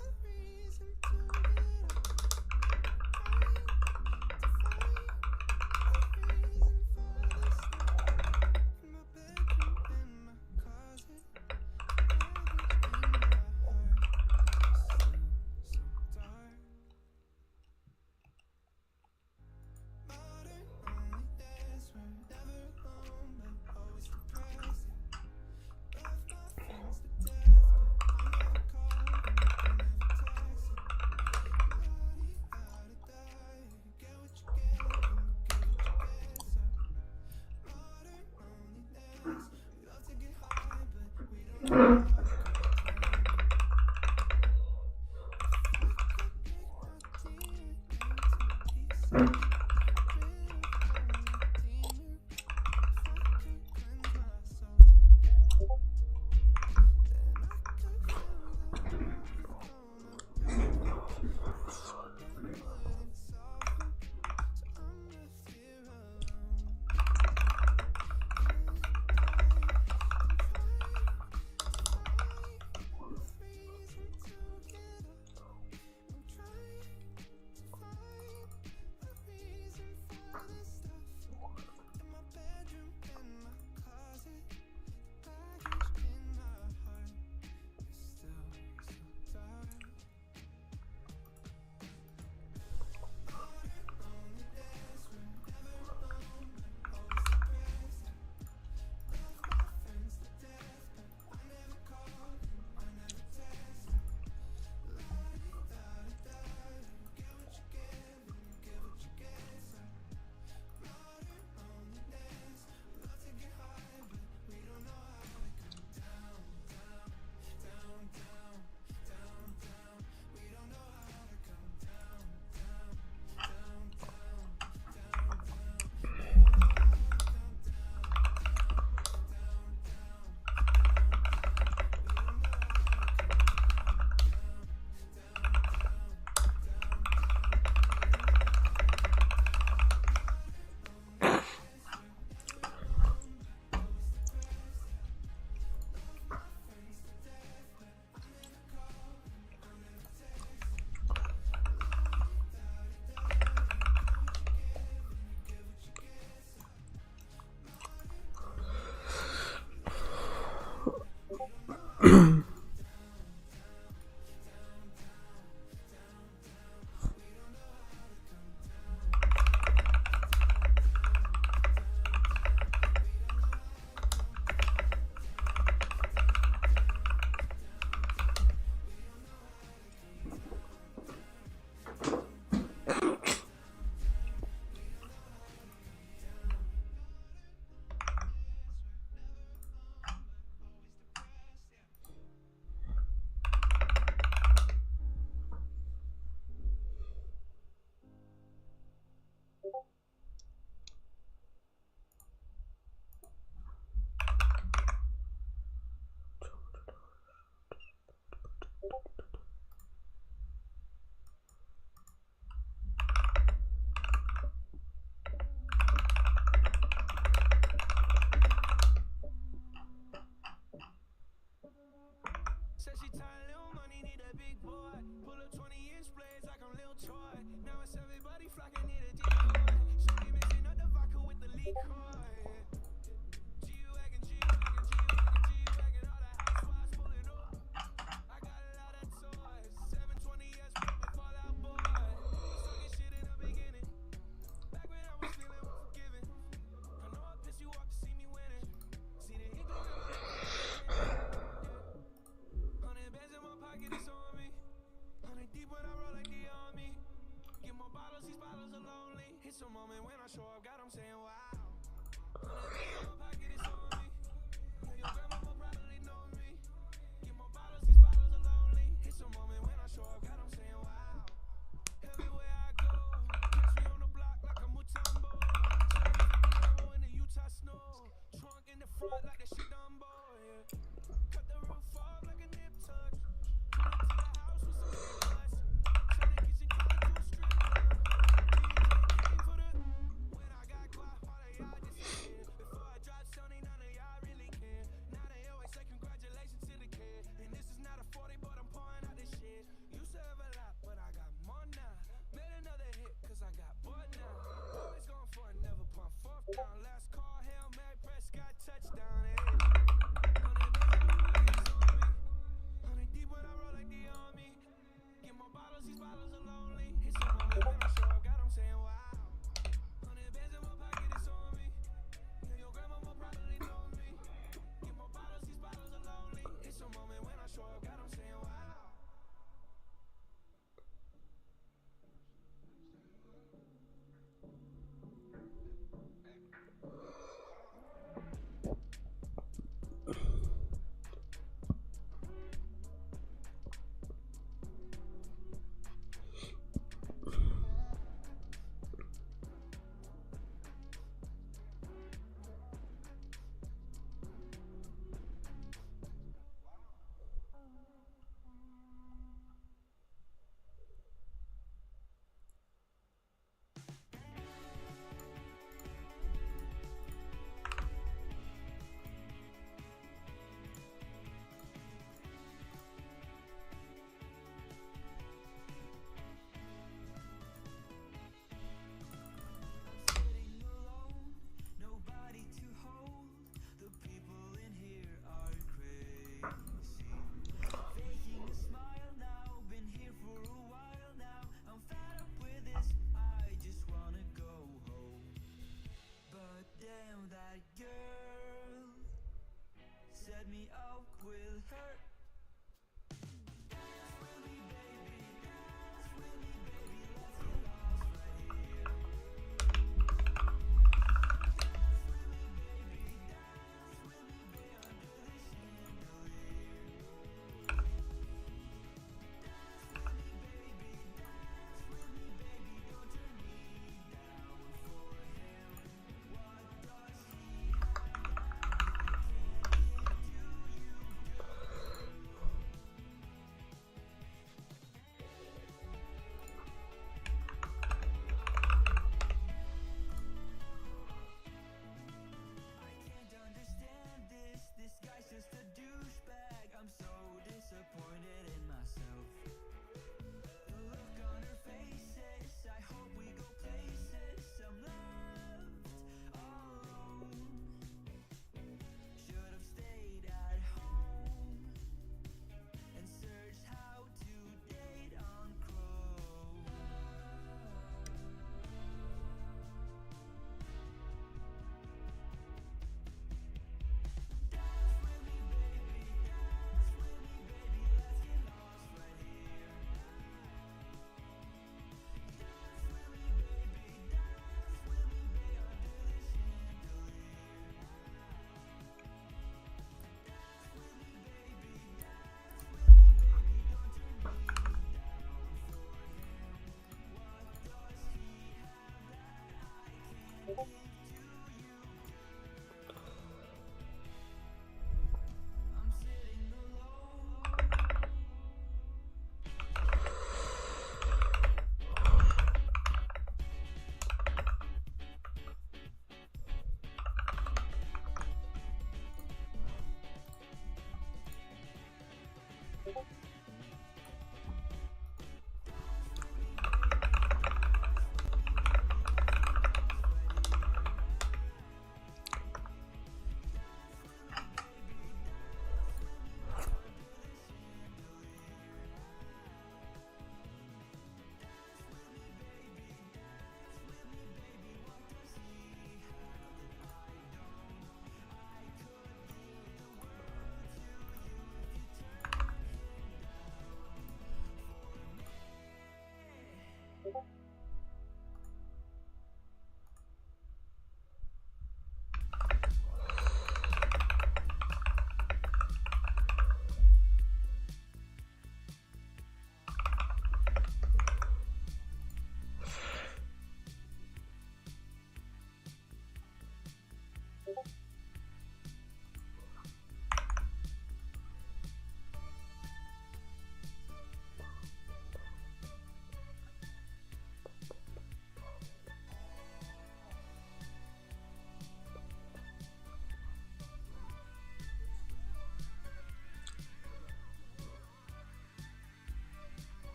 a reason to get up.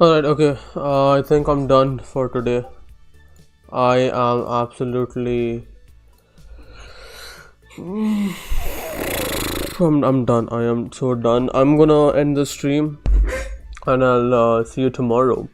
Alright, okay. I think I'm done for today. I am absolutely. I'm done. I am so done. I'm gonna end the stream and I'll see you tomorrow.